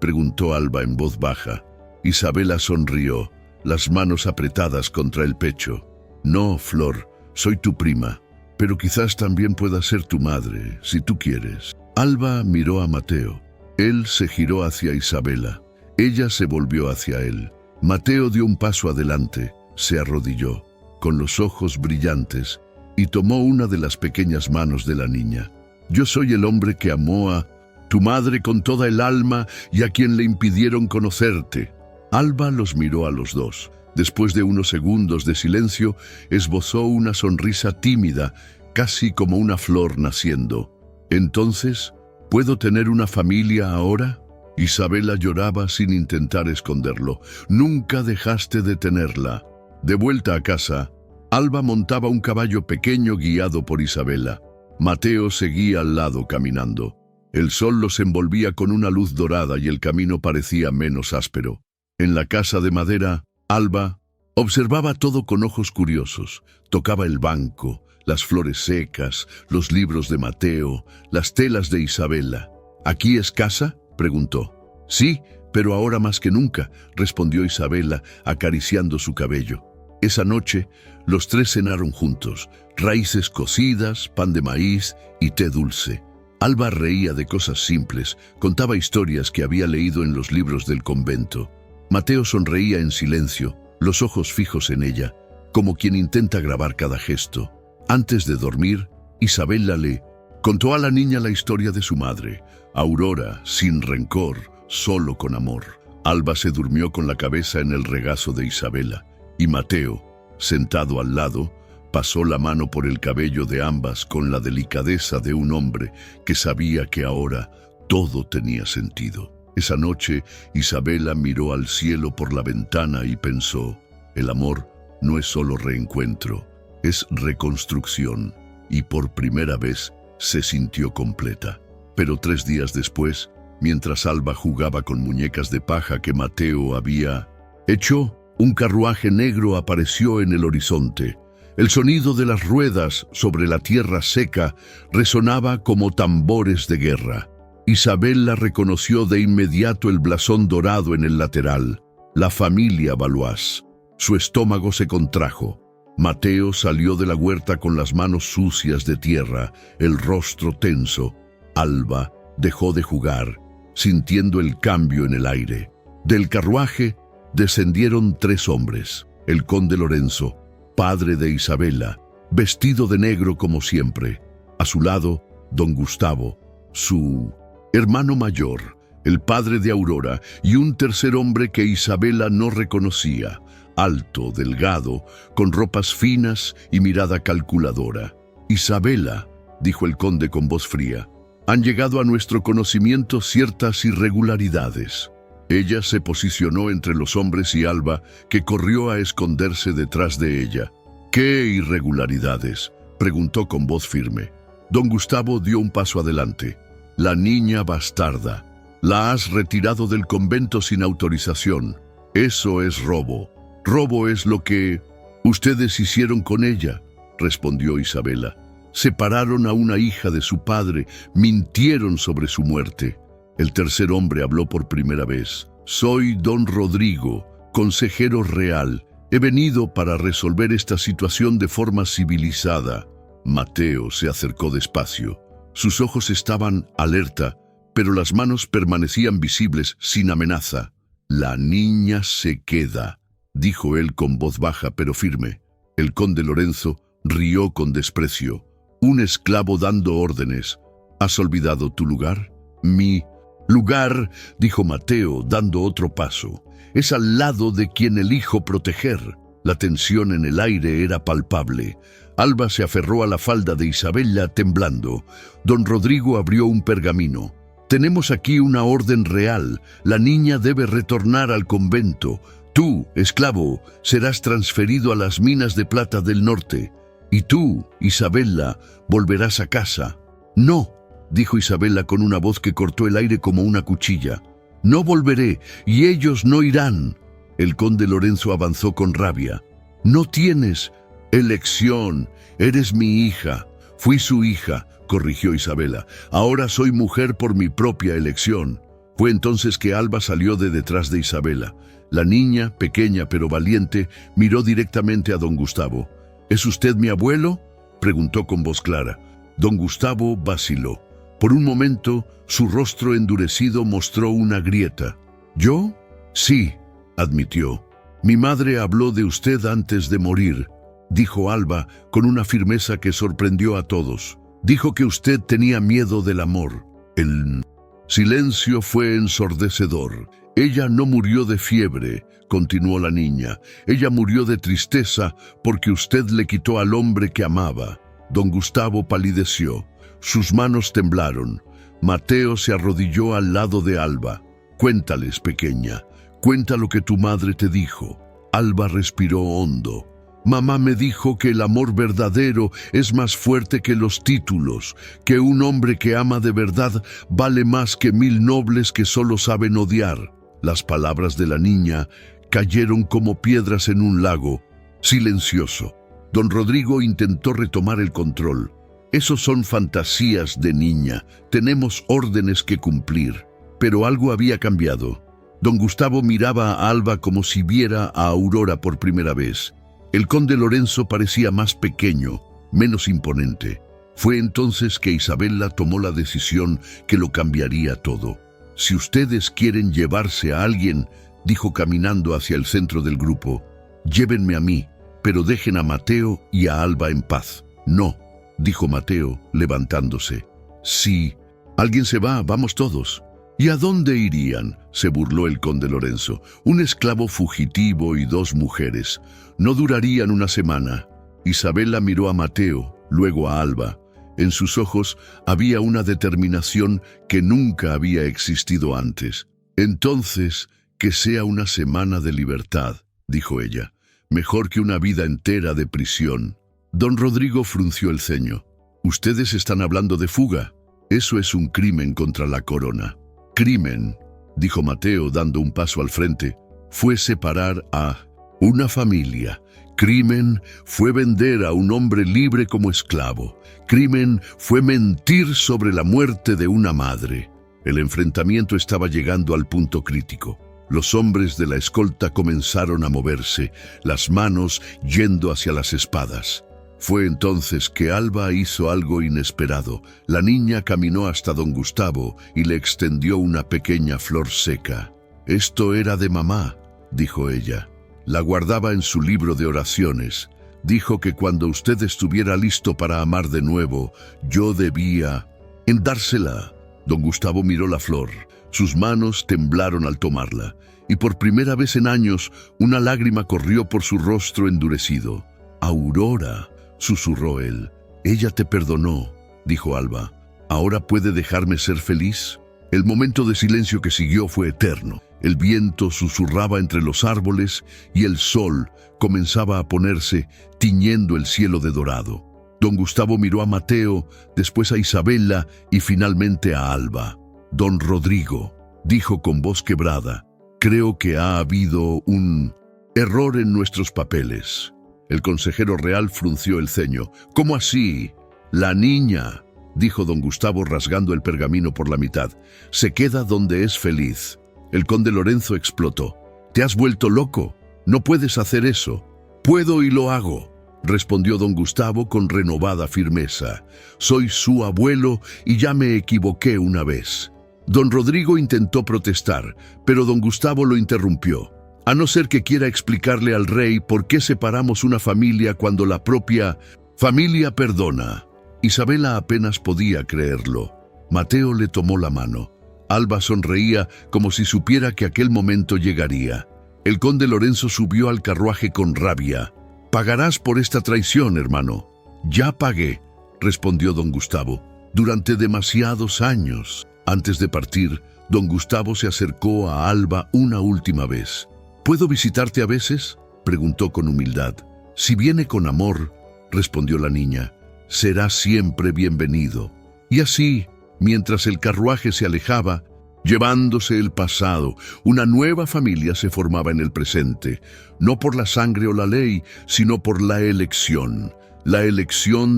preguntó Alba en voz baja. Isabela sonrió, las manos apretadas contra el pecho. No, Flor, soy tu prima, pero quizás también pueda ser tu madre, si tú quieres. Alba miró a Mateo. Él se giró hacia Isabela. Ella se volvió hacia él. Mateo dio un paso adelante, se arrodilló, con los ojos brillantes, y tomó una de las pequeñas manos de la niña. Yo soy el hombre que amó a tu madre con toda el alma y a quien le impidieron conocerte. Alba los miró a los dos. Después de unos segundos de silencio, esbozó una sonrisa tímida, casi como una flor naciendo. Entonces, ¿puedo tener una familia ahora? Isabela lloraba sin intentar esconderlo. Nunca dejaste de tenerla. De vuelta a casa, Alba montaba un caballo pequeño guiado por Isabela. Mateo seguía al lado caminando. El sol los envolvía con una luz dorada y el camino parecía menos áspero. En la casa de madera, Alba observaba todo con ojos curiosos. Tocaba el banco, las flores secas, los libros de Mateo, las telas de Isabela. ¿Aquí es casa?, preguntó. Sí, pero ahora más que nunca, respondió Isabela, acariciando su cabello. Esa noche, los tres cenaron juntos, raíces cocidas, pan de maíz y té dulce. Alba reía de cosas simples, contaba historias que había leído en los libros del convento. Mateo sonreía en silencio, los ojos fijos en ella, como quien intenta grabar cada gesto. Antes de dormir, Isabela le contó a la niña la historia de su madre, Aurora, sin rencor, solo con amor. Alba se durmió con la cabeza en el regazo de Isabela, y Mateo, sentado al lado, pasó la mano por el cabello de ambas con la delicadeza de un hombre que sabía que ahora todo tenía sentido. Esa noche, Isabela miró al cielo por la ventana y pensó, el amor no es solo reencuentro, es reconstrucción, y por primera vez se sintió completa. Pero 3 días después, mientras Alba jugaba con muñecas de paja que Mateo había hecho, un carruaje negro apareció en el horizonte. El sonido de las ruedas sobre la tierra seca resonaba como tambores de guerra. Isabela reconoció de inmediato el blasón dorado en el lateral, la familia Valois. Su estómago se contrajo. Mateo salió de la huerta con las manos sucias de tierra, el rostro tenso. Alba dejó de jugar, sintiendo el cambio en el aire. Del carruaje descendieron 3 hombres. El conde Lorenzo, padre de Isabela, vestido de negro como siempre. A su lado, don Gustavo, su hermano mayor, el padre de Aurora, y un tercer hombre que Isabela no reconocía, alto, delgado, con ropas finas y mirada calculadora. Isabela, dijo el conde con voz fría, han llegado a nuestro conocimiento ciertas irregularidades. Ella se posicionó entre los hombres y Alba, que corrió a esconderse detrás de ella. ¿Qué irregularidades?, preguntó con voz firme. Don Gustavo dio un paso adelante. La niña bastarda. La has retirado del convento sin autorización. Eso es robo. Robo es lo que ustedes hicieron con ella, respondió Isabela. Separaron a una hija de su padre, mintieron sobre su muerte. El tercer hombre habló por primera vez. Soy don Rodrigo, consejero real. He venido para resolver esta situación de forma civilizada. Mateo se acercó despacio. Sus ojos estaban alerta, pero las manos permanecían visibles sin amenaza. La niña se queda, dijo él con voz baja pero firme. El conde Lorenzo rió con desprecio. Un esclavo dando órdenes. ¿Has olvidado tu lugar? Mi lugar, dijo Mateo, dando otro paso, es al lado de quien elijo proteger. La tensión en el aire era palpable. Alba se aferró a la falda de Isabela temblando. Don Rodrigo abrió un pergamino. Tenemos aquí una orden real. La niña debe retornar al convento. Tú, esclavo, serás transferido a las minas de plata del norte. Y tú, Isabela, volverás a casa. No, dijo Isabela con una voz que cortó el aire como una cuchilla. No volveré, y ellos no irán. El conde Lorenzo avanzó con rabia. No tienes elección, eres mi hija. Fui su hija, corrigió Isabela. Ahora soy mujer por mi propia elección. Fue entonces que Alba salió de detrás de Isabela. La niña, pequeña pero valiente, miró directamente a don Gustavo. ¿Es usted mi abuelo?, preguntó con voz clara. Don Gustavo vaciló. Por un momento, su rostro endurecido mostró una grieta. ¿Yo? Sí, admitió. Mi madre habló de usted antes de morir, dijo Alba con una firmeza que sorprendió a todos. Dijo que usted tenía miedo del amor. El silencio fue ensordecedor. Ella no murió de fiebre, continuó la niña. Ella murió de tristeza porque usted le quitó al hombre que amaba. Don Gustavo palideció. Sus manos temblaron. Mateo se arrodilló al lado de Alba. Cuéntales, pequeña. Cuenta lo que tu madre te dijo. Alba respiró hondo. Mamá me dijo que el amor verdadero es más fuerte que los títulos, que un hombre que ama de verdad vale más que 1000 nobles que solo saben odiar. Las palabras de la niña cayeron como piedras en un lago, silencioso. Don Rodrigo intentó retomar el control. Esos son fantasías de niña, tenemos órdenes que cumplir. Pero algo había cambiado. Don Gustavo miraba a Alba como si viera a Aurora por primera vez. El conde Lorenzo parecía más pequeño, menos imponente. Fue entonces que Isabela tomó la decisión que lo cambiaría todo. Si ustedes quieren llevarse a alguien, dijo caminando hacia el centro del grupo, llévenme a mí, pero dejen a Mateo y a Alba en paz. No, dijo Mateo, levantándose. Si alguien se va, vamos todos. ¿Y a dónde irían?, se burló el conde Lorenzo. Un esclavo fugitivo y 2 mujeres. No durarían una semana. Isabela miró a Mateo, luego a Alba. En sus ojos había una determinación que nunca había existido antes. Entonces, que sea una semana de libertad, dijo ella. Mejor que una vida entera de prisión. Don Rodrigo frunció el ceño. Ustedes están hablando de fuga. Eso es un crimen contra la corona. Crimen, dijo Mateo dando un paso al frente, fue separar a una familia. Crimen fue vender a un hombre libre como esclavo. Crimen fue mentir sobre la muerte de una madre. El enfrentamiento estaba llegando al punto crítico. Los hombres de la escolta comenzaron a moverse, las manos yendo hacia las espadas. Fue entonces que Alba hizo algo inesperado. La niña caminó hasta don Gustavo y le extendió una pequeña flor seca. «Esto era de mamá», dijo ella. La guardaba en su libro de oraciones. Dijo que cuando usted estuviera listo para amar de nuevo, yo debía dársela. Don Gustavo miró la flor. Sus manos temblaron al tomarla, y por primera vez en años una lágrima corrió por su rostro endurecido. «Aurora», susurró él. «Ella te perdonó», dijo Alba. «¿Ahora puede dejarme ser feliz?» El momento de silencio que siguió fue eterno. El viento susurraba entre los árboles y el sol comenzaba a ponerse, tiñendo el cielo de dorado. Don Gustavo miró a Mateo, después a Isabela y finalmente a Alba. «Don Rodrigo», dijo con voz quebrada, «creo que ha habido un error en nuestros papeles». El consejero real frunció el ceño. «¿Cómo así?» «La niña», dijo don Gustavo rasgando el pergamino por la mitad, «se queda donde es feliz». El conde Lorenzo explotó. «¿Te has vuelto loco? No puedes hacer eso». «Puedo y lo hago», respondió don Gustavo con renovada firmeza. «Soy su abuelo y ya me equivoqué una vez». Don Rodrigo intentó protestar, pero don Gustavo lo interrumpió. «A no ser que quiera explicarle al rey por qué separamos una familia cuando la propia familia perdona». Isabela apenas podía creerlo. Mateo le tomó la mano. Alba sonreía como si supiera que aquel momento llegaría. El conde Lorenzo subió al carruaje con rabia. «Pagarás por esta traición, hermano». «Ya pagué», respondió don Gustavo, «durante demasiados años». Antes de partir, don Gustavo se acercó a Alba una última vez. «¿Puedo visitarte a veces?», preguntó con humildad. «Si viene con amor, respondió la niña. Será siempre bienvenido. Y así, mientras el carruaje se alejaba, llevándose el pasado, una nueva familia se formaba en el presente, no por la sangre o la ley, sino por la elección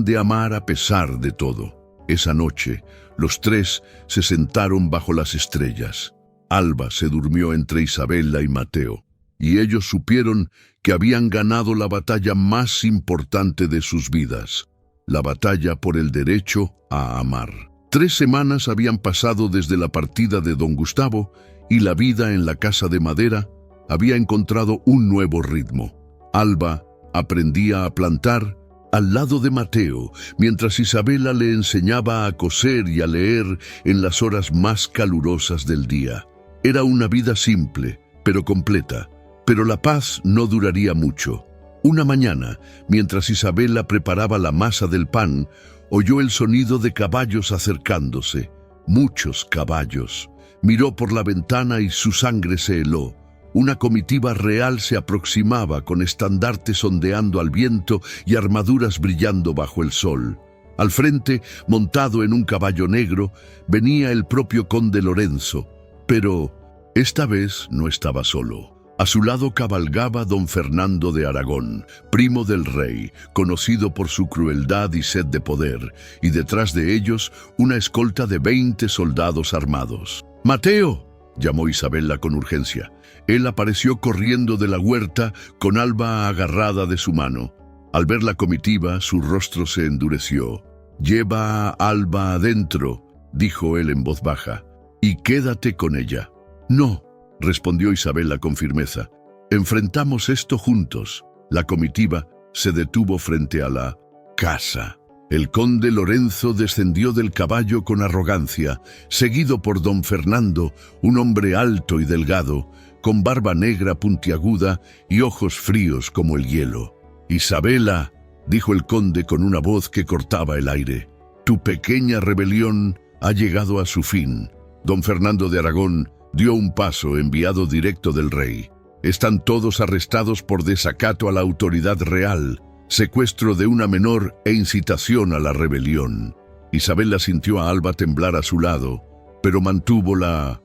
de amar a pesar de todo. Esa noche, los tres se sentaron bajo las estrellas. Alba se durmió entre Isabela y Mateo, y ellos supieron que habían ganado la batalla más importante de sus vidas, la batalla por el derecho a amar. 3 semanas habían pasado desde la partida de don Gustavo y la vida en la casa de madera había encontrado un nuevo ritmo. Alba aprendía a plantar al lado de Mateo, mientras Isabela le enseñaba a coser y a leer en las horas más calurosas del día. Era una vida simple, pero completa, pero la paz no duraría mucho. Una mañana, mientras Isabela preparaba la masa del pan, oyó el sonido de caballos acercándose, muchos caballos. Miró por la ventana y su sangre se heló. Una comitiva real se aproximaba con estandartes ondeando al viento y armaduras brillando bajo el sol. Al frente, montado en un caballo negro, venía el propio conde Lorenzo, pero esta vez no estaba solo. A su lado cabalgaba don Fernando de Aragón, primo del rey, conocido por su crueldad y sed de poder, y detrás de ellos una escolta de 20 soldados armados. ¡Mateo!, llamó Isabela con urgencia. Él apareció corriendo de la huerta con Alba agarrada de su mano. Al ver la comitiva, su rostro se endureció. «Lleva a Alba adentro», dijo él en voz baja, «y quédate con ella». «No», respondió Isabela con firmeza. «Enfrentamos esto juntos». La comitiva se detuvo frente a la casa. El conde Lorenzo descendió del caballo con arrogancia, seguido por don Fernando, un hombre alto y delgado, con barba negra puntiaguda y ojos fríos como el hielo. «Isabela», dijo el conde con una voz que cortaba el aire, «tu pequeña rebelión ha llegado a su fin». Don Fernando de Aragón dio un paso enviado directo del rey. «Están todos arrestados por desacato a la autoridad real, secuestro de una menor e incitación a la rebelión». Isabela sintió a Alba temblar a su lado, pero mantuvo la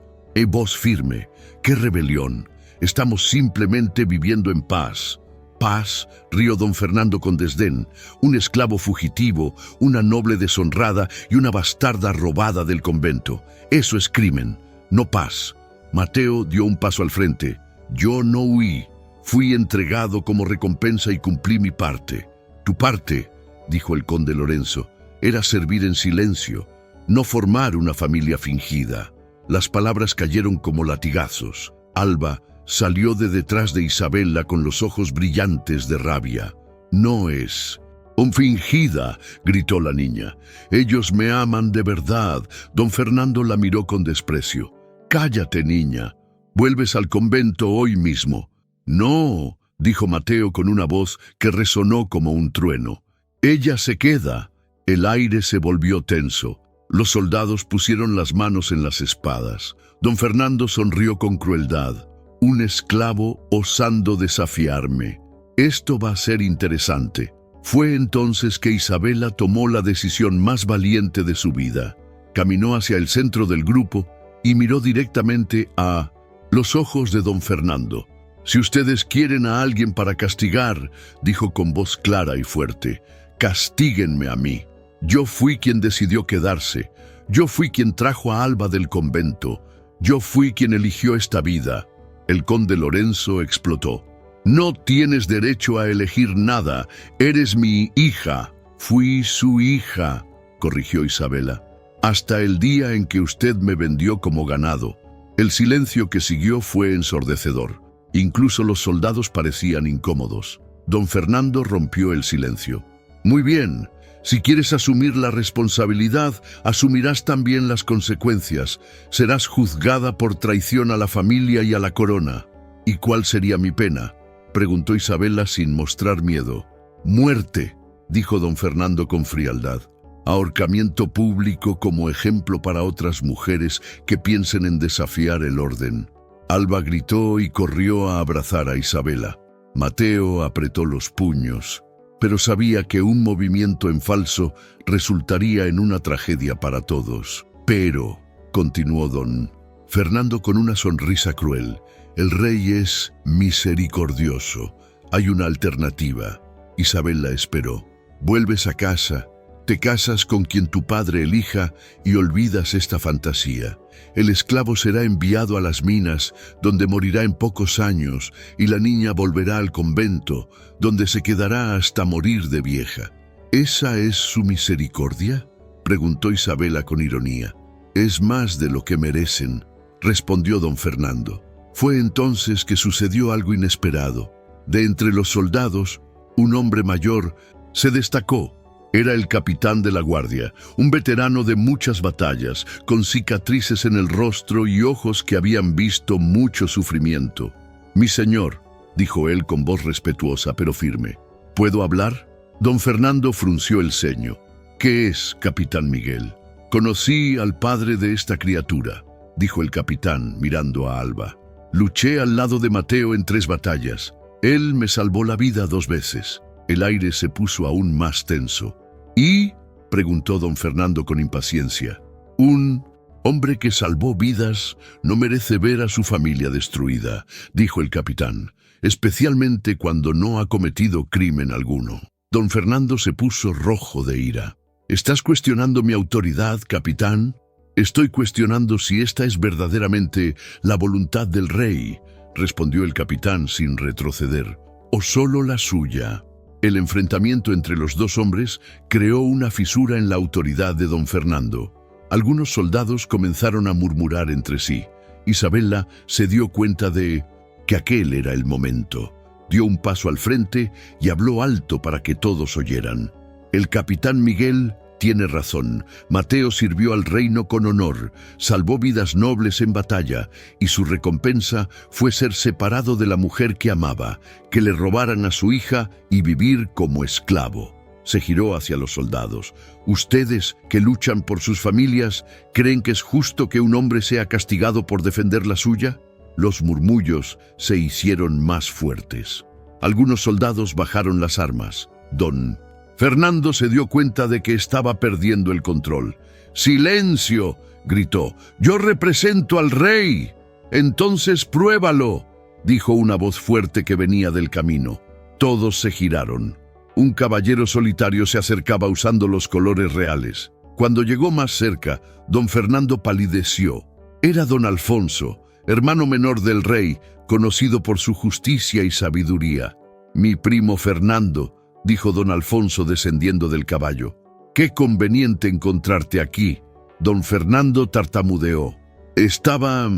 voz firme. «¿Qué rebelión? Estamos simplemente viviendo en paz». «¿Paz?», rió don Fernando con desdén. «Un esclavo fugitivo, una noble deshonrada y una bastarda robada del convento. Eso es crimen, no paz». Mateo dio un paso al frente. «Yo no huí. Fui entregado como recompensa y cumplí mi parte». «Tu parte», dijo el conde Lorenzo, «era servir en silencio, no formar una familia fingida». Las palabras cayeron como latigazos. Alba salió de detrás de Isabela con los ojos brillantes de rabia. «No es un fingida», gritó la niña. «Ellos me aman de verdad». Don Fernando la miró con desprecio. «Cállate, niña. Vuelves al convento hoy mismo». «No», dijo Mateo con una voz que resonó como un trueno. «Ella se queda». El aire se volvió tenso. Los soldados pusieron las manos en las espadas. Don Fernando sonrió con crueldad. «Un esclavo osando desafiarme. Esto va a ser interesante». Fue entonces que Isabela tomó la decisión más valiente de su vida. Caminó hacia el centro del grupo y miró directamente a los ojos de don Fernando. «Si ustedes quieren a alguien para castigar», dijo con voz clara y fuerte, «castíguenme a mí. Yo fui quien decidió quedarse. Yo fui quien trajo a Alba del convento. Yo fui quien eligió esta vida». El conde Lorenzo explotó. «No tienes derecho a elegir nada. Eres mi hija». «Fui su hija», corrigió Isabela, «hasta el día en que usted me vendió como ganado». El silencio que siguió fue ensordecedor. Incluso los soldados parecían incómodos. Don Fernando rompió el silencio. «Muy bien. Si quieres asumir la responsabilidad, asumirás también las consecuencias. Serás juzgada por traición a la familia y a la corona». «¿Y cuál sería mi pena?», preguntó Isabela sin mostrar miedo. «Muerte», dijo don Fernando con frialdad. «Ahorcamiento público como ejemplo para otras mujeres que piensen en desafiar el orden». Alba gritó y corrió a abrazar a Isabela. Mateo apretó los puños. pero sabía que un movimiento en falso resultaría en una tragedia para todos. Pero, continuó don Fernando con una sonrisa cruel, el rey es misericordioso. Hay una alternativa. Isabel la esperó. Vuelves a casa, te casas con quien tu padre elija y olvidas esta fantasía. El esclavo será enviado a las minas, donde morirá en pocos años, y la niña volverá al convento, donde se quedará hasta morir de vieja. ¿Esa es su misericordia?, preguntó Isabela con ironía. Es más de lo que merecen, respondió don Fernando. Fue entonces que sucedió algo inesperado. De entre los soldados, un hombre mayor se destacó. Era el capitán de la guardia, un veterano de muchas batallas, con cicatrices en el rostro y ojos que habían visto mucho sufrimiento. «Mi señor», dijo él con voz respetuosa pero firme, «¿puedo hablar?». Don Fernando frunció el ceño. «¿Qué es, capitán Miguel?». «Conocí al padre de esta criatura», dijo el capitán mirando a Alba. «Luché al lado de Mateo en 3 batallas. Él me salvó la vida 2 veces». El aire se puso aún más tenso. «¿Y?», preguntó don Fernando con impaciencia. «Un hombre que salvó vidas no merece ver a su familia destruida», dijo el capitán, «especialmente cuando no ha cometido crimen alguno». Don Fernando se puso rojo de ira. «¿Estás cuestionando mi autoridad, capitán?». «Estoy cuestionando si esta es verdaderamente la voluntad del rey», respondió el capitán sin retroceder, «o solo la suya». El enfrentamiento entre los 2 hombres creó una fisura en la autoridad de don Fernando. Algunos soldados comenzaron a murmurar entre sí. Isabela se dio cuenta de que aquel era el momento. Dio un paso al frente y habló alto para que todos oyeran. «El capitán Miguel tiene razón. Mateo sirvió al reino con honor, salvó vidas nobles en batalla, y su recompensa fue ser separado de la mujer que amaba, que le robaran a su hija y vivir como esclavo». Se giró hacia los soldados. «¿Ustedes, que luchan por sus familias, creen que es justo que un hombre sea castigado por defender la suya?». Los murmullos se hicieron más fuertes. Algunos soldados bajaron las armas. Don Fernando se dio cuenta de que estaba perdiendo el control. «¡Silencio!», gritó. «Yo represento al rey». «Entonces pruébalo», dijo una voz fuerte que venía del camino. Todos se giraron. Un caballero solitario se acercaba usando los colores reales. Cuando llegó más cerca, don Fernando palideció. Era don Alfonso, hermano menor del rey, conocido por su justicia y sabiduría. «Mi primo Fernando», dijo don Alfonso descendiendo del caballo. «Qué conveniente encontrarte aquí». Don Fernando tartamudeó. «Estaba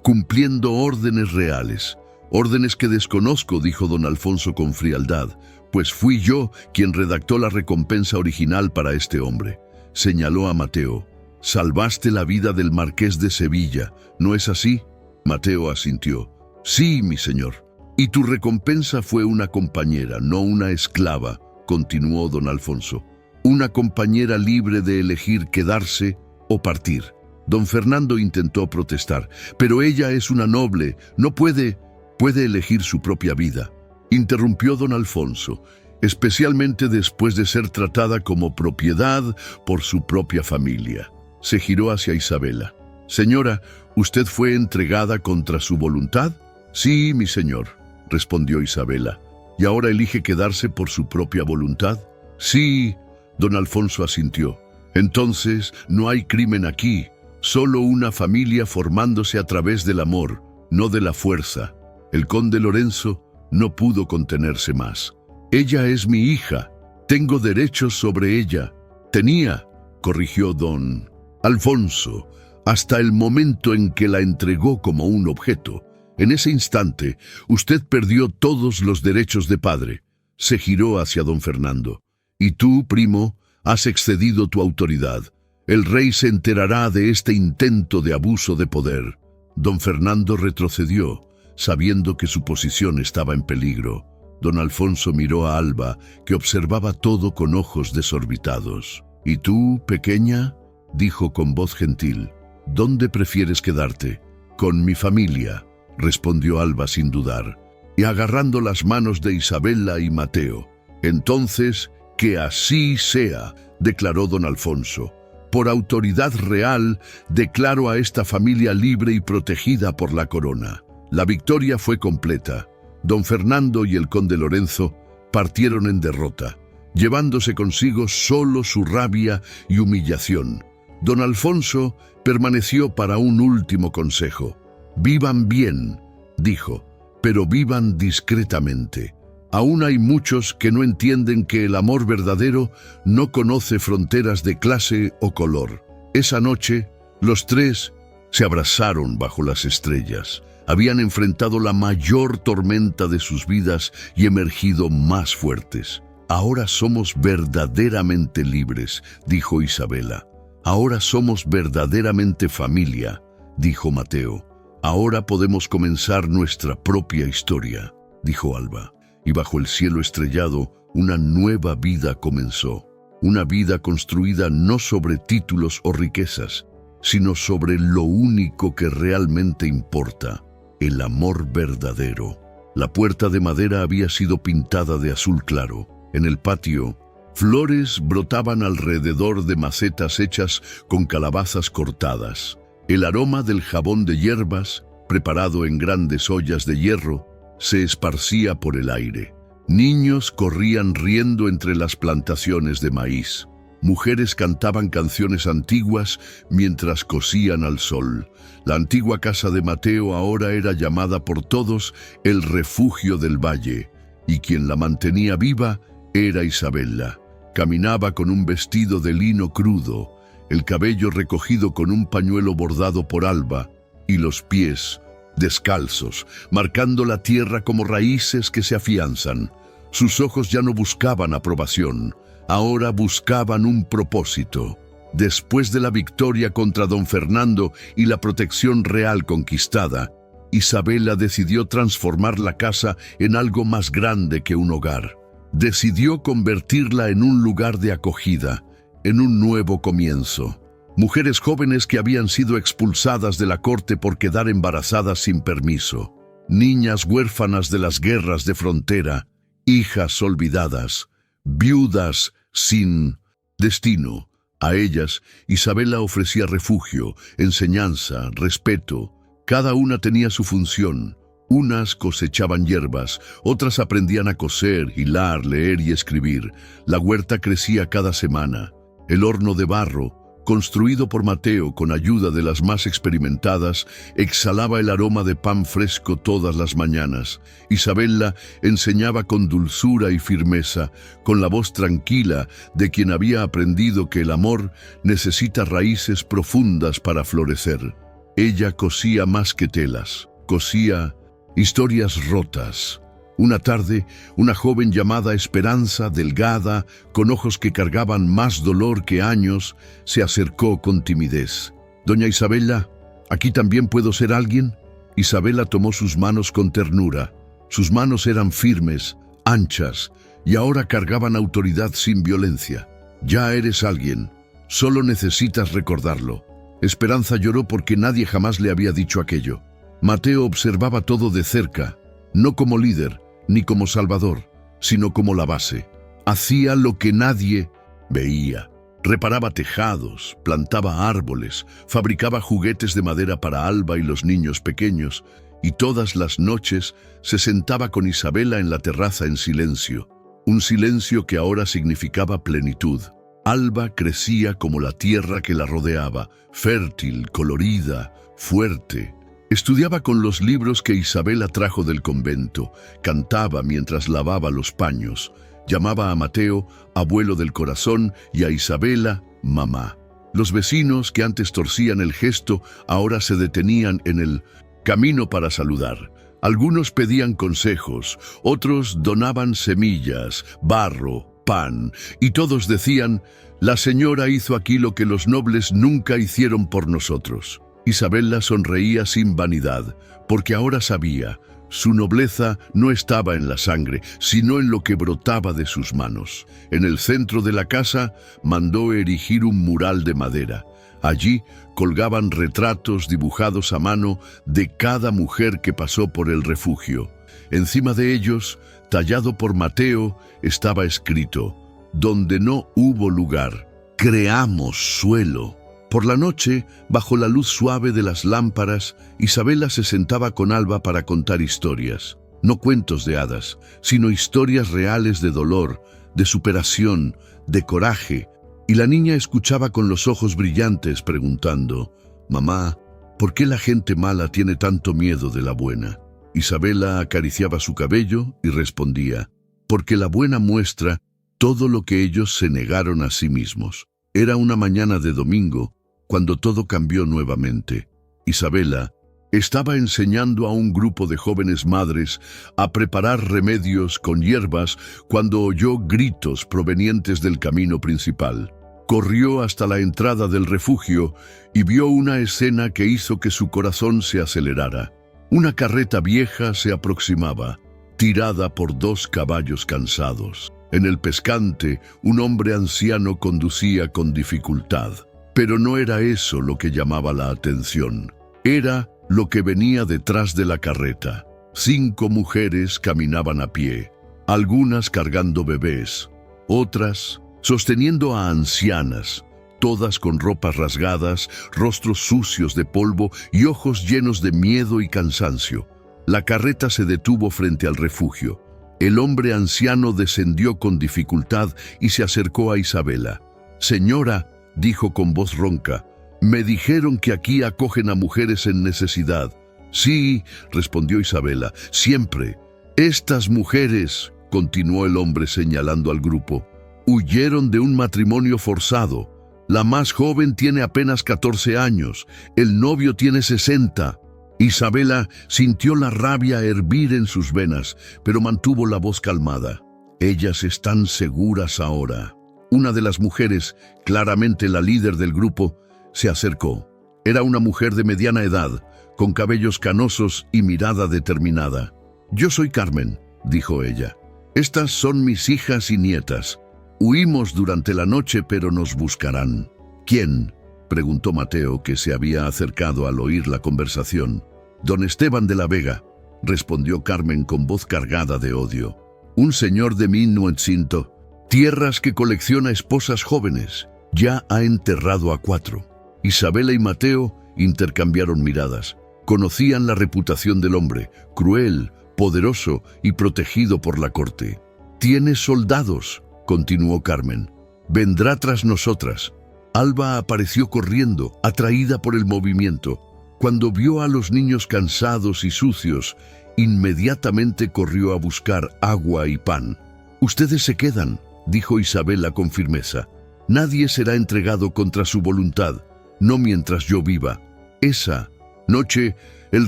cumpliendo órdenes reales». «Órdenes que desconozco», dijo don Alfonso con frialdad, «pues fui yo quien redactó la recompensa original para este hombre». Señaló a Mateo. «Salvaste la vida del marqués de Sevilla, ¿no es así?». Mateo asintió. «Sí, mi señor». «Y tu recompensa fue una compañera, no una esclava», continuó don Alfonso. «Una compañera libre de elegir quedarse o partir». Don Fernando intentó protestar. «Pero ella es una noble, no puede elegir su propia vida», interrumpió don Alfonso, «especialmente después de ser tratada como propiedad por su propia familia». Se giró hacia Isabela. «Señora, ¿usted fue entregada contra su voluntad?». «Sí, mi señor», respondió Isabela. «¿Y ahora elige quedarse por su propia voluntad?». «Sí», don Alfonso asintió. «Entonces no hay crimen aquí, solo una familia formándose a través del amor, no de la fuerza». El conde Lorenzo no pudo contenerse más. «Ella es mi hija, tengo derechos sobre ella». «Tenía», corrigió don Alfonso, «hasta el momento en que la entregó como un objeto. En ese instante, usted perdió todos los derechos de padre». Se giró hacia don Fernando. «Y tú, primo, has excedido tu autoridad. El rey se enterará de este intento de abuso de poder». Don Fernando retrocedió, sabiendo que su posición estaba en peligro. Don Alfonso miró a Alba, que observaba todo con ojos desorbitados. «¿Y tú, pequeña?», dijo con voz gentil. «¿Dónde prefieres quedarte?». «Con mi familia», respondió Alba sin dudar, y agarrando las manos de Isabela y Mateo. Entonces, que así sea, declaró don Alfonso. Por autoridad real, declaro a esta familia libre y protegida por la corona. La victoria fue completa. Don Fernando y el conde Lorenzo partieron en derrota, llevándose consigo solo su rabia y humillación. Don Alfonso permaneció para un último consejo. «Vivan bien», dijo, «pero vivan discretamente. Aún hay muchos que no entienden que el amor verdadero no conoce fronteras de clase o color». Esa noche, los tres se abrazaron bajo las estrellas. Habían enfrentado la mayor tormenta de sus vidas y emergido más fuertes. «Ahora somos verdaderamente libres», dijo Isabela. «Ahora somos verdaderamente familia», dijo Mateo. «Ahora podemos comenzar nuestra propia historia», dijo Alba. Y bajo el cielo estrellado, una nueva vida comenzó. Una vida construida no sobre títulos o riquezas, sino sobre lo único que realmente importa: el amor verdadero. La puerta de madera había sido pintada de azul claro. En el patio, flores brotaban alrededor de macetas hechas con calabazas cortadas. El aroma del jabón de hierbas, preparado en grandes ollas de hierro, se esparcía por el aire. Niños corrían riendo entre las plantaciones de maíz. Mujeres cantaban canciones antiguas mientras cosían al sol. La antigua casa de Mateo ahora era llamada por todos el refugio del valle, y quien la mantenía viva era Isabela. Caminaba con un vestido de lino crudo, el cabello recogido con un pañuelo bordado por Alba, y los pies descalzos, marcando la tierra como raíces que se afianzan. Sus ojos ya no buscaban aprobación, ahora buscaban un propósito. Después de la victoria contra don Fernando y la protección real conquistada, Isabela decidió transformar la casa en algo más grande que un hogar. Decidió convertirla en un lugar de acogida, en un nuevo comienzo. Mujeres jóvenes que habían sido expulsadas de la corte por quedar embarazadas sin permiso. Niñas huérfanas de las guerras de frontera. Hijas olvidadas. Viudas sin destino. A ellas, Isabela ofrecía refugio, enseñanza, respeto. Cada una tenía su función. Unas cosechaban hierbas, otras aprendían a coser, hilar, leer y escribir. La huerta crecía cada semana. El horno de barro, construido por Mateo con ayuda de las más experimentadas, exhalaba el aroma de pan fresco todas las mañanas. Isabela enseñaba con dulzura y firmeza, con la voz tranquila de quien había aprendido que el amor necesita raíces profundas para florecer. Ella cosía más que telas, cosía historias rotas. Una tarde, una joven llamada Esperanza, delgada, con ojos que cargaban más dolor que años, se acercó con timidez. «Doña Isabela, ¿aquí también puedo ser alguien?». Isabela tomó sus manos con ternura. Sus manos eran firmes, anchas, y ahora cargaban autoridad sin violencia. «Ya eres alguien, solo necesitas recordarlo». Esperanza lloró porque nadie jamás le había dicho aquello. Mateo observaba todo de cerca, no como líder, ni como salvador, sino como la base. Hacía lo que nadie veía. Reparaba tejados, plantaba árboles, fabricaba juguetes de madera para Alba y los niños pequeños, y todas las noches se sentaba con Isabela en la terraza en silencio, un silencio que ahora significaba plenitud. Alba crecía como la tierra que la rodeaba, fértil, colorida, fuerte. Estudiaba con los libros que Isabela trajo del convento, cantaba mientras lavaba los paños, llamaba a Mateo abuelo del corazón y a Isabela mamá. Los vecinos que antes torcían el gesto ahora se detenían en el camino para saludar. Algunos pedían consejos, otros donaban semillas, barro, pan, y todos decían: «La señora hizo aquí lo que los nobles nunca hicieron por nosotros». Isabela sonreía sin vanidad, porque ahora sabía, su nobleza no estaba en la sangre, sino en lo que brotaba de sus manos. En el centro de la casa mandó erigir un mural de madera. Allí colgaban retratos dibujados a mano de cada mujer que pasó por el refugio. Encima de ellos, tallado por Mateo, estaba escrito: donde no hubo lugar, creamos suelo. Por la noche, bajo la luz suave de las lámparas, Isabela se sentaba con Alba para contar historias. No cuentos de hadas, sino historias reales de dolor, de superación, de coraje. Y la niña escuchaba con los ojos brillantes, preguntando: «Mamá, ¿por qué la gente mala tiene tanto miedo de la buena?». Isabela acariciaba su cabello y respondía: «Porque la buena muestra todo lo que ellos se negaron a sí mismos». Era una mañana de domingo, cuando todo cambió nuevamente. Isabela estaba enseñando a un grupo de jóvenes madres a preparar remedios con hierbas cuando oyó gritos provenientes del camino principal. Corrió hasta la entrada del refugio y vio una escena que hizo que su corazón se acelerara. Una carreta vieja se aproximaba, tirada por 2 caballos cansados. En el pescante, un hombre anciano conducía con dificultad. Pero no era eso lo que llamaba la atención. Era lo que venía detrás de la carreta. 5 mujeres caminaban a pie, algunas cargando bebés, otras sosteniendo a ancianas, todas con ropas rasgadas, rostros sucios de polvo y ojos llenos de miedo y cansancio. La carreta se detuvo frente al refugio. El hombre anciano descendió con dificultad y se acercó a Isabela. «Señora», dijo con voz ronca, «me dijeron que aquí acogen a mujeres en necesidad». «Sí», respondió Isabela, «siempre». «Estas mujeres», continuó el hombre señalando al grupo, «huyeron de un matrimonio forzado. La más joven tiene apenas 14 años, el novio tiene 60. Isabela sintió la rabia hervir en sus venas, pero mantuvo la voz calmada. «Ellas están seguras ahora». Una de las mujeres, claramente la líder del grupo, se acercó. Era una mujer de mediana edad, con cabellos canosos y mirada determinada. «Yo soy Carmen», dijo ella. «Estas son mis hijas y nietas. Huimos durante la noche, pero nos buscarán». «¿Quién?», preguntó Mateo, que se había acercado al oír la conversación. «Don Esteban de la Vega», respondió Carmen con voz cargada de odio. «Un señor de 1900. Tierras que colecciona esposas jóvenes. Ya ha enterrado a 4. Isabela y Mateo intercambiaron miradas. Conocían la reputación del hombre, cruel, poderoso y protegido por la corte. «Tiene soldados», continuó Carmen. «Vendrá tras nosotras». Alba apareció corriendo, atraída por el movimiento. Cuando vio a los niños cansados y sucios, inmediatamente corrió a buscar agua y pan. «Ustedes se quedan», dijo Isabela con firmeza. «Nadie será entregado contra su voluntad, no mientras yo viva». Esa noche, el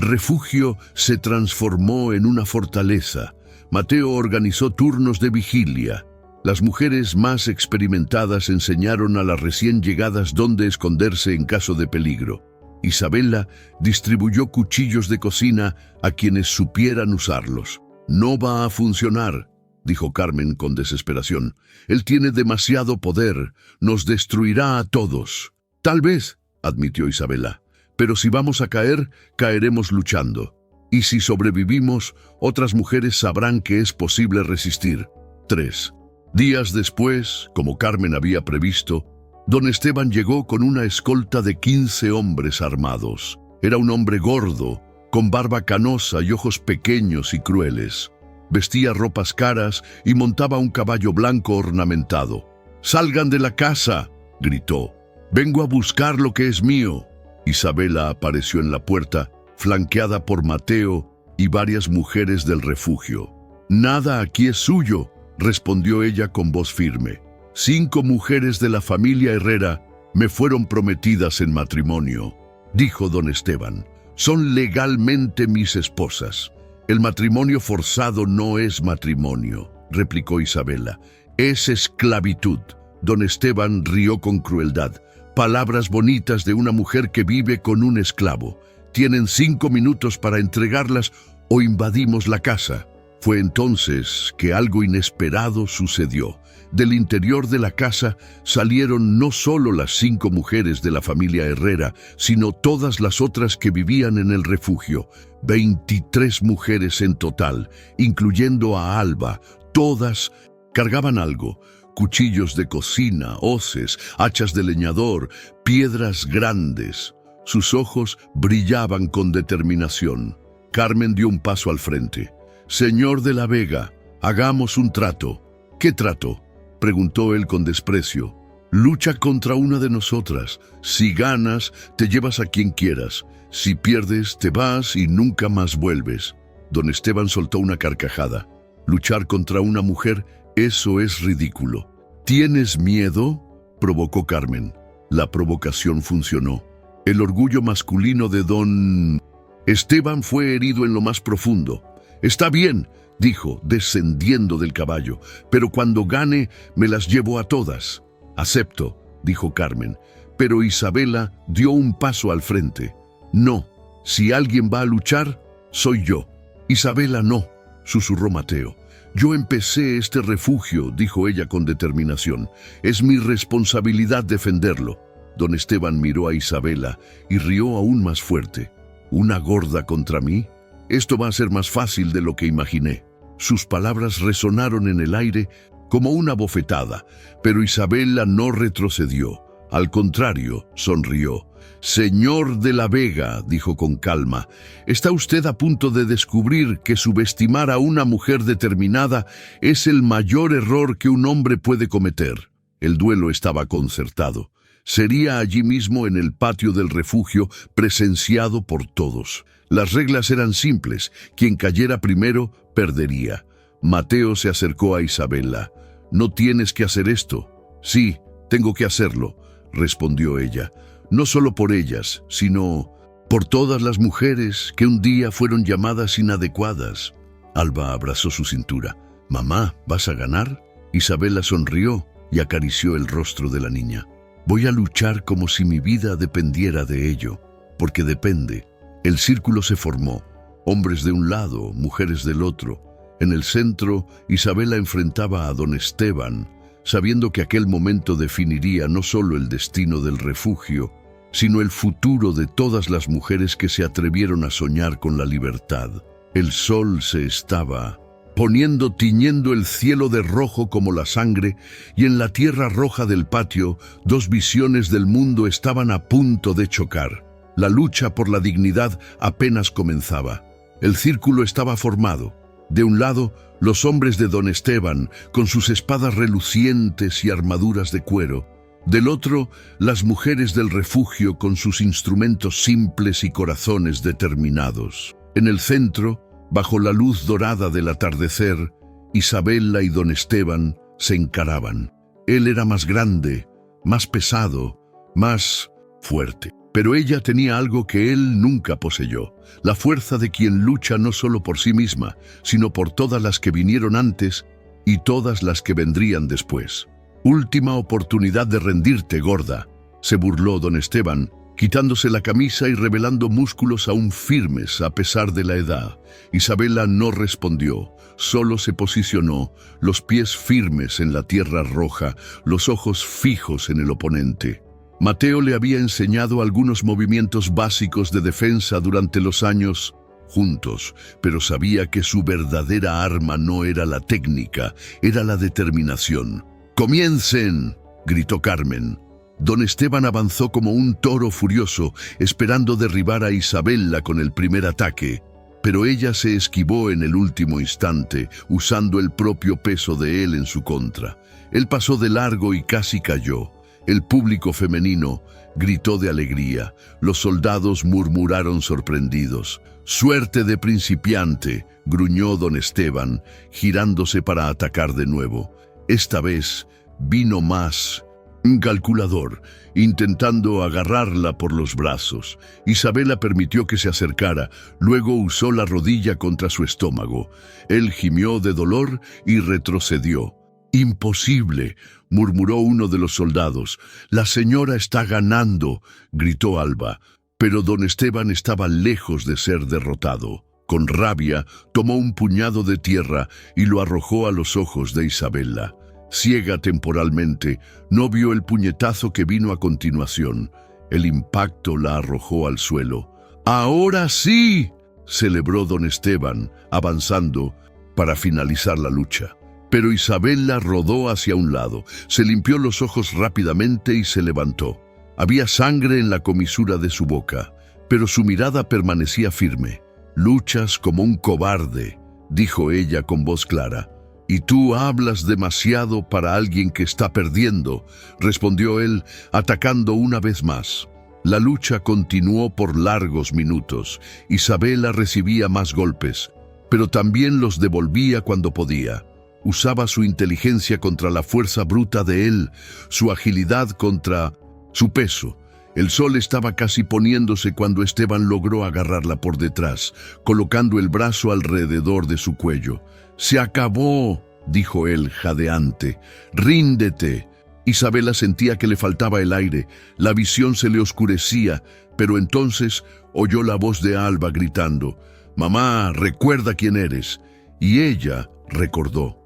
refugio se transformó en una fortaleza. Mateo organizó turnos de vigilia. Las mujeres más experimentadas enseñaron a las recién llegadas dónde esconderse en caso de peligro. Isabela distribuyó cuchillos de cocina a quienes supieran usarlos. «No va a funcionar», dijo Carmen con desesperación. «Él tiene demasiado poder, nos destruirá a todos». «Tal vez», admitió Isabela, «pero si vamos a caer, caeremos luchando. Y si sobrevivimos, otras mujeres sabrán que es posible resistir». 3. Días después, como Carmen había previsto, don Esteban llegó con una escolta de 15 hombres armados. Era un hombre gordo, con barba canosa y ojos pequeños y crueles. Vestía ropas caras y montaba un caballo blanco ornamentado. «¡Salgan de la casa!», gritó. «Vengo a buscar lo que es mío». Isabela apareció en la puerta, flanqueada por Mateo y varias mujeres del refugio. «Nada aquí es suyo», respondió ella con voz firme. «5 mujeres de la familia Herrera me fueron prometidas en matrimonio», dijo don Esteban. «Son legalmente mis esposas». «El matrimonio forzado no es matrimonio», replicó Isabela. «Es esclavitud». Don Esteban rió con crueldad. «Palabras bonitas de una mujer que vive con un esclavo. Tienen 5 minutos para entregarlas o invadimos la casa». Fue entonces que algo inesperado sucedió. Del interior de la casa salieron no solo las 5 mujeres de la familia Herrera, sino todas las otras que vivían en el refugio. 23 mujeres en total, incluyendo a Alba. Todas cargaban algo: cuchillos de cocina, hoces, hachas de leñador, piedras grandes. Sus ojos brillaban con determinación. Carmen dio un paso al frente. «Señor de la Vega, hagamos un trato». «¿Qué trato?», preguntó él con desprecio. «Lucha contra una de nosotras. Si ganas, te llevas a quien quieras. Si pierdes, te vas y nunca más vuelves». Don Esteban soltó una carcajada. «Luchar contra una mujer, eso es ridículo». «¿Tienes miedo?», provocó Carmen. La provocación funcionó. El orgullo masculino de don Esteban fue herido en lo más profundo. «Está bien», dijo, descendiendo del caballo, «pero cuando gane me las llevo a todas». «Acepto», dijo Carmen, pero Isabela dio un paso al frente. «No, si alguien va a luchar, soy yo». «Isabela, no», susurró Mateo. «Yo empecé este refugio», dijo ella con determinación. «Es mi responsabilidad defenderlo». Don Esteban miró a Isabela y rió aún más fuerte. «¿Una gorda contra mí? Esto va a ser más fácil de lo que imaginé». Sus palabras resonaron en el aire como una bofetada, pero Isabela no retrocedió. Al contrario, sonrió. «Señor de la Vega», dijo con calma, «está usted a punto de descubrir que subestimar a una mujer determinada es el mayor error que un hombre puede cometer». El duelo estaba concertado. Sería allí mismo en el patio del refugio, presenciado por todos. Las reglas eran simples: quien cayera primero perdería. Mateo se acercó a Isabela. «¿No tienes que hacer esto?» «Sí, tengo que hacerlo», respondió ella. «No solo por ellas, sino por todas las mujeres que un día fueron llamadas inadecuadas». Alba abrazó su cintura. «Mamá, ¿vas a ganar?». Isabela sonrió y acarició el rostro de la niña. «Voy a luchar como si mi vida dependiera de ello, porque depende». El círculo se formó. Hombres de un lado, mujeres del otro. En el centro, Isabela enfrentaba a don Esteban, sabiendo que aquel momento definiría no solo el destino del refugio, sino el futuro de todas las mujeres que se atrevieron a soñar con la libertad. El sol se estaba poniendo, tiñendo el cielo de rojo como la sangre, y en la tierra roja del patio, 2 visiones del mundo estaban a punto de chocar. La lucha por la dignidad apenas comenzaba. El círculo estaba formado. De un lado, los hombres de don Esteban, con sus espadas relucientes y armaduras de cuero. Del otro, las mujeres del refugio con sus instrumentos simples y corazones determinados. En el centro, bajo la luz dorada del atardecer, Isabela y don Esteban se encaraban. Él era más grande, más pesado, más fuerte. Pero ella tenía algo que él nunca poseyó: la fuerza de quien lucha no solo por sí misma, sino por todas las que vinieron antes y todas las que vendrían después. «Última oportunidad de rendirte, gorda», se burló don Esteban, quitándose la camisa y revelando músculos aún firmes a pesar de la edad. Isabela no respondió, solo se posicionó, los pies firmes en la tierra roja, los ojos fijos en el oponente. Mateo le había enseñado algunos movimientos básicos de defensa durante los años juntos, pero sabía que su verdadera arma no era la técnica, era la determinación. «¡Comiencen!», gritó Carmen. Don Esteban avanzó como un toro furioso, esperando derribar a Isabela con el primer ataque, pero ella se esquivó en el último instante, usando el propio peso de él en su contra. Él pasó de largo y casi cayó. El público femenino gritó de alegría. Los soldados murmuraron sorprendidos. «Suerte de principiante», gruñó don Esteban, girándose para atacar de nuevo. Esta vez vino más un calculador, intentando agarrarla por los brazos. Isabela permitió que se acercara, luego usó la rodilla contra su estómago. Él gimió de dolor y retrocedió. «Imposible», murmuró uno de los soldados. «La señora está ganando», gritó Alba. Pero don Esteban estaba lejos de ser derrotado. Con rabia, tomó un puñado de tierra y lo arrojó a los ojos de Isabela. ciega temporalmente, no vio el puñetazo que vino a continuación. El impacto la arrojó al suelo. «¡Ahora sí!», celebró don Esteban, avanzando para finalizar la lucha. Pero Isabela rodó hacia un lado, se limpió los ojos rápidamente y se levantó. Había sangre en la comisura de su boca, pero su mirada permanecía firme. «Luchas como un cobarde», dijo ella con voz clara. «Y tú hablas demasiado para alguien que está perdiendo», respondió él, atacando una vez más. La lucha continuó por largos minutos. Isabela recibía más golpes, pero también los devolvía cuando podía. Usaba su inteligencia contra la fuerza bruta de él, su agilidad contra su peso. El sol estaba casi poniéndose cuando Esteban logró agarrarla por detrás, colocando el brazo alrededor de su cuello. «Se acabó», dijo él, jadeante. «Ríndete». Isabela sentía que le faltaba el aire, la visión se le oscurecía, pero entonces oyó la voz de Alba gritando: «Mamá, recuerda quién eres». Y ella recordó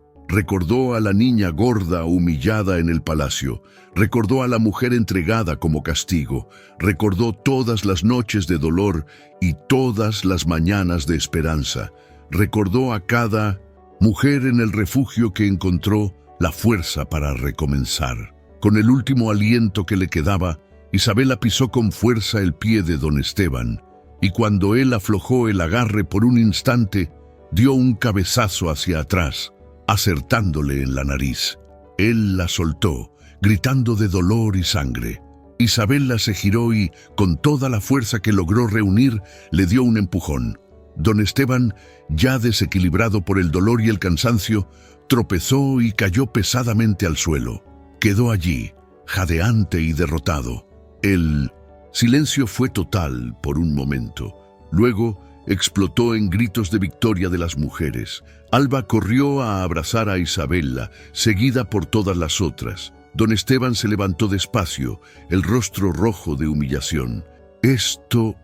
a la niña gorda humillada en el palacio, recordó a la mujer entregada como castigo, recordó todas las noches de dolor y todas las mañanas de esperanza, recordó a cada mujer en el refugio que encontró la fuerza para recomenzar. Con el último aliento que le quedaba, Isabela pisó con fuerza el pie de don Esteban, y cuando él aflojó el agarre por un instante, dio un cabezazo hacia atrás, acertándole en la nariz. Él la soltó, gritando de dolor y sangre. Isabela se giró y, con toda la fuerza que logró reunir, le dio un empujón. Don Esteban, ya desequilibrado por el dolor y el cansancio, tropezó y cayó pesadamente al suelo. Quedó allí, jadeante y derrotado. El silencio fue total por un momento. Luego explotó en gritos de victoria de las mujeres. Alba corrió a abrazar a Isabela, seguida por todas las otras. Don Esteban se levantó despacio, el rostro rojo de humillación. Esto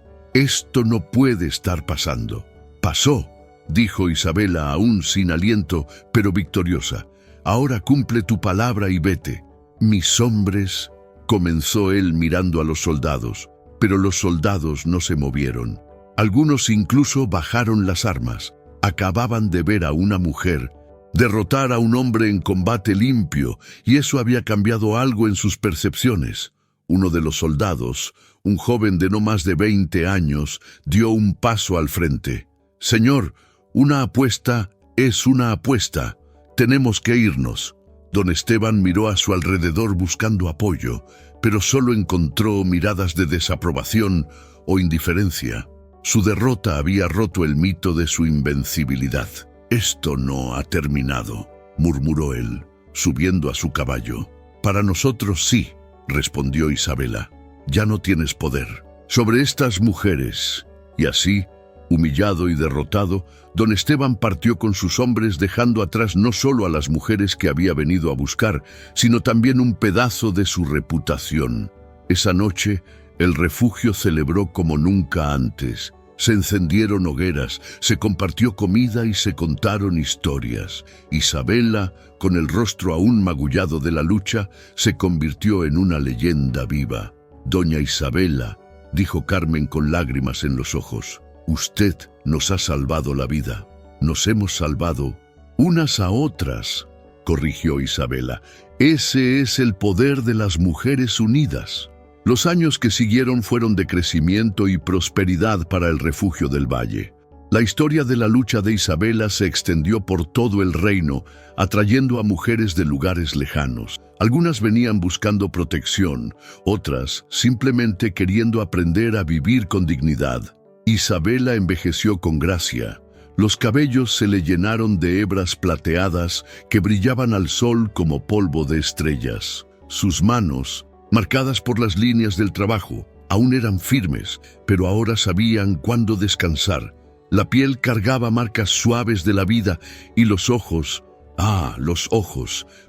no puede estar pasando». «Pasó», dijo Isabela, aún sin aliento, pero victoriosa. «Ahora cumple tu palabra y vete». «Mis hombres», comenzó él mirando a los soldados, pero los soldados no se movieron. Algunos incluso bajaron las armas. Acababan de ver a una mujer derrotar a un hombre en combate limpio, y eso había cambiado algo en sus percepciones. Uno de los soldados, un joven de no más de 20 años, dio un paso al frente. «Señor, una apuesta es una apuesta. Tenemos que irnos». Don Esteban miró a su alrededor buscando apoyo, pero solo encontró miradas de desaprobación o indiferencia. Su derrota había roto el mito de su invencibilidad. «Esto no ha terminado», murmuró él, subiendo a su caballo. «Para nosotros sí», respondió Isabela. «Ya no tienes poder sobre estas mujeres». Y así, humillado y derrotado, don Esteban partió con sus hombres, dejando atrás no solo a las mujeres que había venido a buscar, sino también un pedazo de su reputación. Esa noche, el refugio celebró como nunca antes. Se encendieron hogueras, se compartió comida y se contaron historias. Isabela, con el rostro aún magullado de la lucha, se convirtió en una leyenda viva. «Doña Isabela», dijo Carmen con lágrimas en los ojos, «usted nos ha salvado la vida. Nos hemos salvado unas a otras», corrigió Isabela. «Ese es el poder de las mujeres unidas». Los años que siguieron fueron de crecimiento y prosperidad para el refugio del valle. La historia de la lucha de Isabela se extendió por todo el reino, atrayendo a mujeres de lugares lejanos. Algunas venían buscando protección, otras simplemente queriendo aprender a vivir con dignidad. Isabela envejeció con gracia. Los cabellos se le llenaron de hebras plateadas que brillaban al sol como polvo de estrellas. Sus manos, marcadas por las líneas del trabajo, aún eran firmes, pero ahora sabían cuándo descansar. La piel cargaba marcas suaves de la vida y los ojos,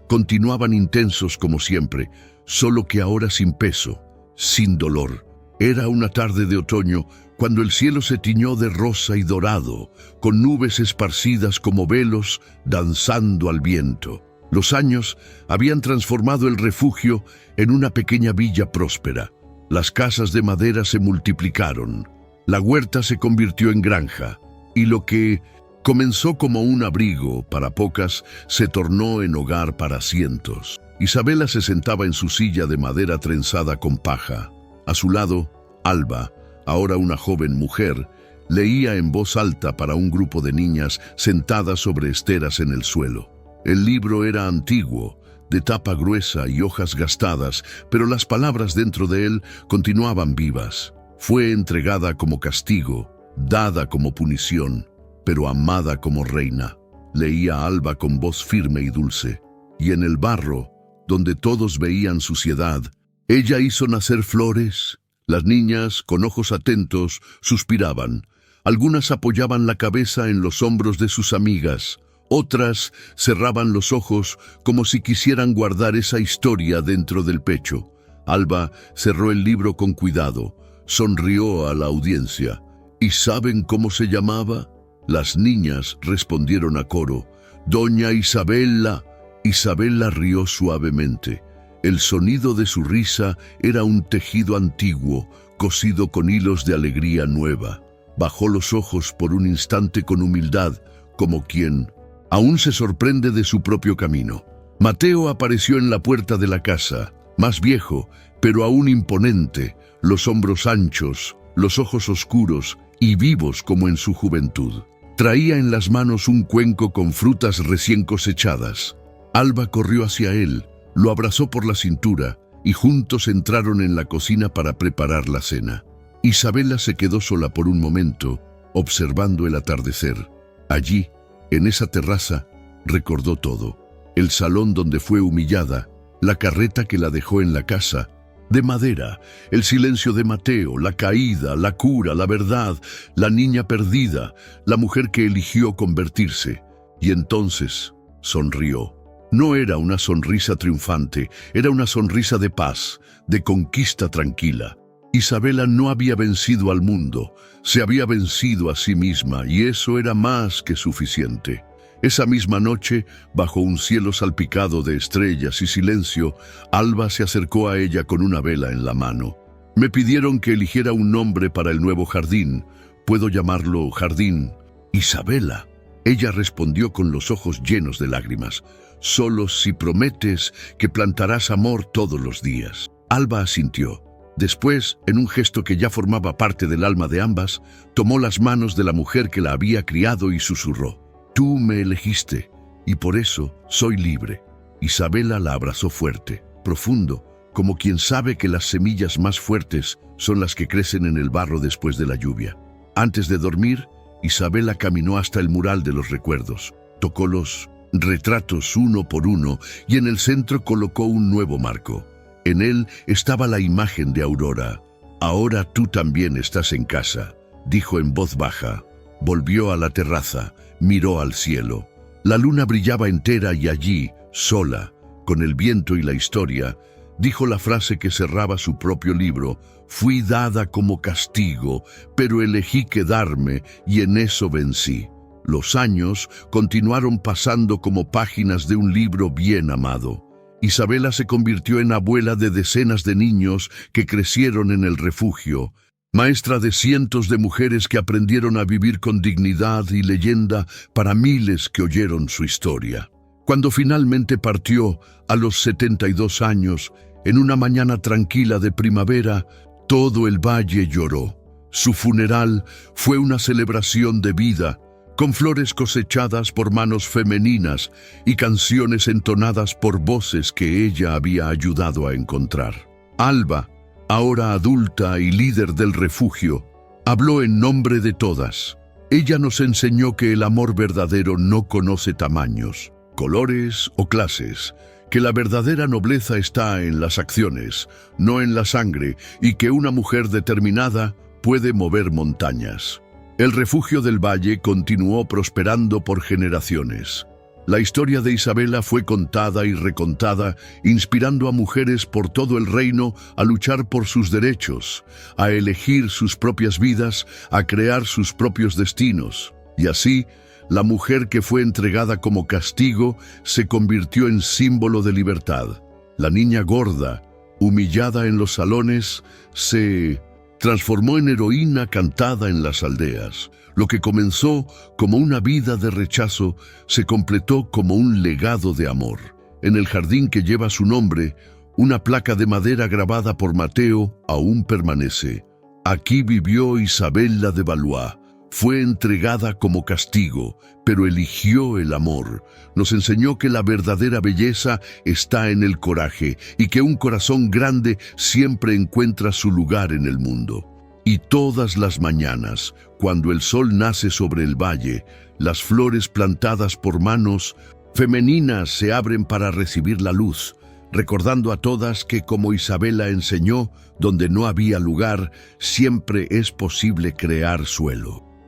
continuaban intensos como siempre, solo que ahora sin peso, sin dolor. Era una tarde de otoño cuando el cielo se tiñó de rosa y dorado, con nubes esparcidas como velos danzando al viento. Los años habían transformado el refugio en una pequeña villa próspera. Las casas de madera se multiplicaron, la huerta se convirtió en granja, y lo que comenzó como un abrigo para pocas se tornó en hogar para cientos. Isabela se sentaba en su silla de madera trenzada con paja. A su lado, Alba, ahora una joven mujer, leía en voz alta para un grupo de niñas sentadas sobre esteras en el suelo. El libro era antiguo, de tapa gruesa y hojas gastadas, pero las palabras dentro de él continuaban vivas. Fue entregada como castigo, dada como punición, pero amada como reina. Leía Alba con voz firme y dulce. Y en el barro, donde todos veían suciedad, ella hizo nacer flores. Las niñas, con ojos atentos, suspiraban. Algunas apoyaban la cabeza en los hombros de sus amigas. Otras cerraban los ojos como si quisieran guardar esa historia dentro del pecho. Alba cerró el libro con cuidado, sonrió a la audiencia. ¿Y saben cómo se llamaba? Las niñas respondieron a coro: Doña Isabela. Isabela rió suavemente. El sonido de su risa era un tejido antiguo, cosido con hilos de alegría nueva. Bajó los ojos por un instante con humildad, como quien aún se sorprende de su propio camino. Mateo apareció en la puerta de la casa, más viejo, pero aún imponente, los hombros anchos, los ojos oscuros y vivos como en su juventud. Traía en las manos un cuenco con frutas recién cosechadas. Alba corrió hacia él, lo abrazó por la cintura y juntos entraron en la cocina para preparar la cena. Isabela se quedó sola por un momento, observando el atardecer. Allí, en esa terraza, recordó todo. El salón donde fue humillada, la carreta que la dejó en la casa, de madera, el silencio de Mateo, la caída, la cura, la verdad, la niña perdida, la mujer que eligió convertirse. Y entonces sonrió. No era una sonrisa triunfante, era una sonrisa de paz, de conquista tranquila. Isabela no había vencido al mundo, se había vencido a sí misma, y eso era más que suficiente. Esa misma noche, bajo un cielo salpicado de estrellas y silencio, Alba se acercó a ella con una vela en la mano. Me pidieron que eligiera un nombre para el nuevo jardín. ¿Puedo llamarlo Jardín Isabela? Ella respondió con los ojos llenos de lágrimas. Solo si prometes que plantarás amor todos los días. Alba asintió. Después, en un gesto que ya formaba parte del alma de ambas, tomó las manos de la mujer que la había criado y susurró: Tú me elegiste, y por eso soy libre. Isabela la abrazó fuerte, profundo, como quien sabe que las semillas más fuertes son las que crecen en el barro después de la lluvia. Antes de dormir, Isabela caminó hasta el mural de los recuerdos, tocó los retratos uno por uno y en el centro colocó un nuevo marco. En él estaba la imagen de Aurora. Ahora tú también estás en casa, dijo en voz baja. Volvió a la terraza, miró al cielo. La luna brillaba entera y allí, sola, con el viento y la historia, dijo la frase que cerraba su propio libro: Fui dada como castigo, pero elegí quedarme y en eso vencí. Los años continuaron pasando como páginas de un libro bien amado. Isabela se convirtió en abuela de decenas de niños que crecieron en el refugio, maestra de cientos de mujeres que aprendieron a vivir con dignidad y leyenda para miles que oyeron su historia. Cuando finalmente partió, a los 72 años, en una mañana tranquila de primavera, todo el valle lloró. Su funeral fue una celebración de vida, con flores cosechadas por manos femeninas y canciones entonadas por voces que ella había ayudado a encontrar. Alba, ahora adulta y líder del refugio, habló en nombre de todas. Ella nos enseñó que el amor verdadero no conoce tamaños, colores o clases, que la verdadera nobleza está en las acciones, no en la sangre, y que una mujer determinada puede mover montañas. El refugio del valle continuó prosperando por generaciones. La historia de Isabela fue contada y recontada, inspirando a mujeres por todo el reino a luchar por sus derechos, a elegir sus propias vidas, a crear sus propios destinos. Y así, La mujer que fue entregada como castigo se convirtió en símbolo de libertad. La niña gorda, humillada en los salones, se transformó en heroína cantada en las aldeas. Lo que comenzó como una vida de rechazo se completó como un legado de amor. En el jardín que lleva su nombre, una placa de madera grabada por Mateo aún permanece. Aquí vivió Isabela de Valois. Fue entregada como castigo, pero eligió el amor. Nos enseñó que la verdadera belleza está en el coraje y que un corazón grande siempre encuentra su lugar en el mundo. Y todas las mañanas, cuando el sol nace sobre el valle, las flores plantadas por manos femeninas se abren para recibir la luz, recordando a todas que, como Isabela enseñó, donde no había lugar, siempre es posible crear suelo.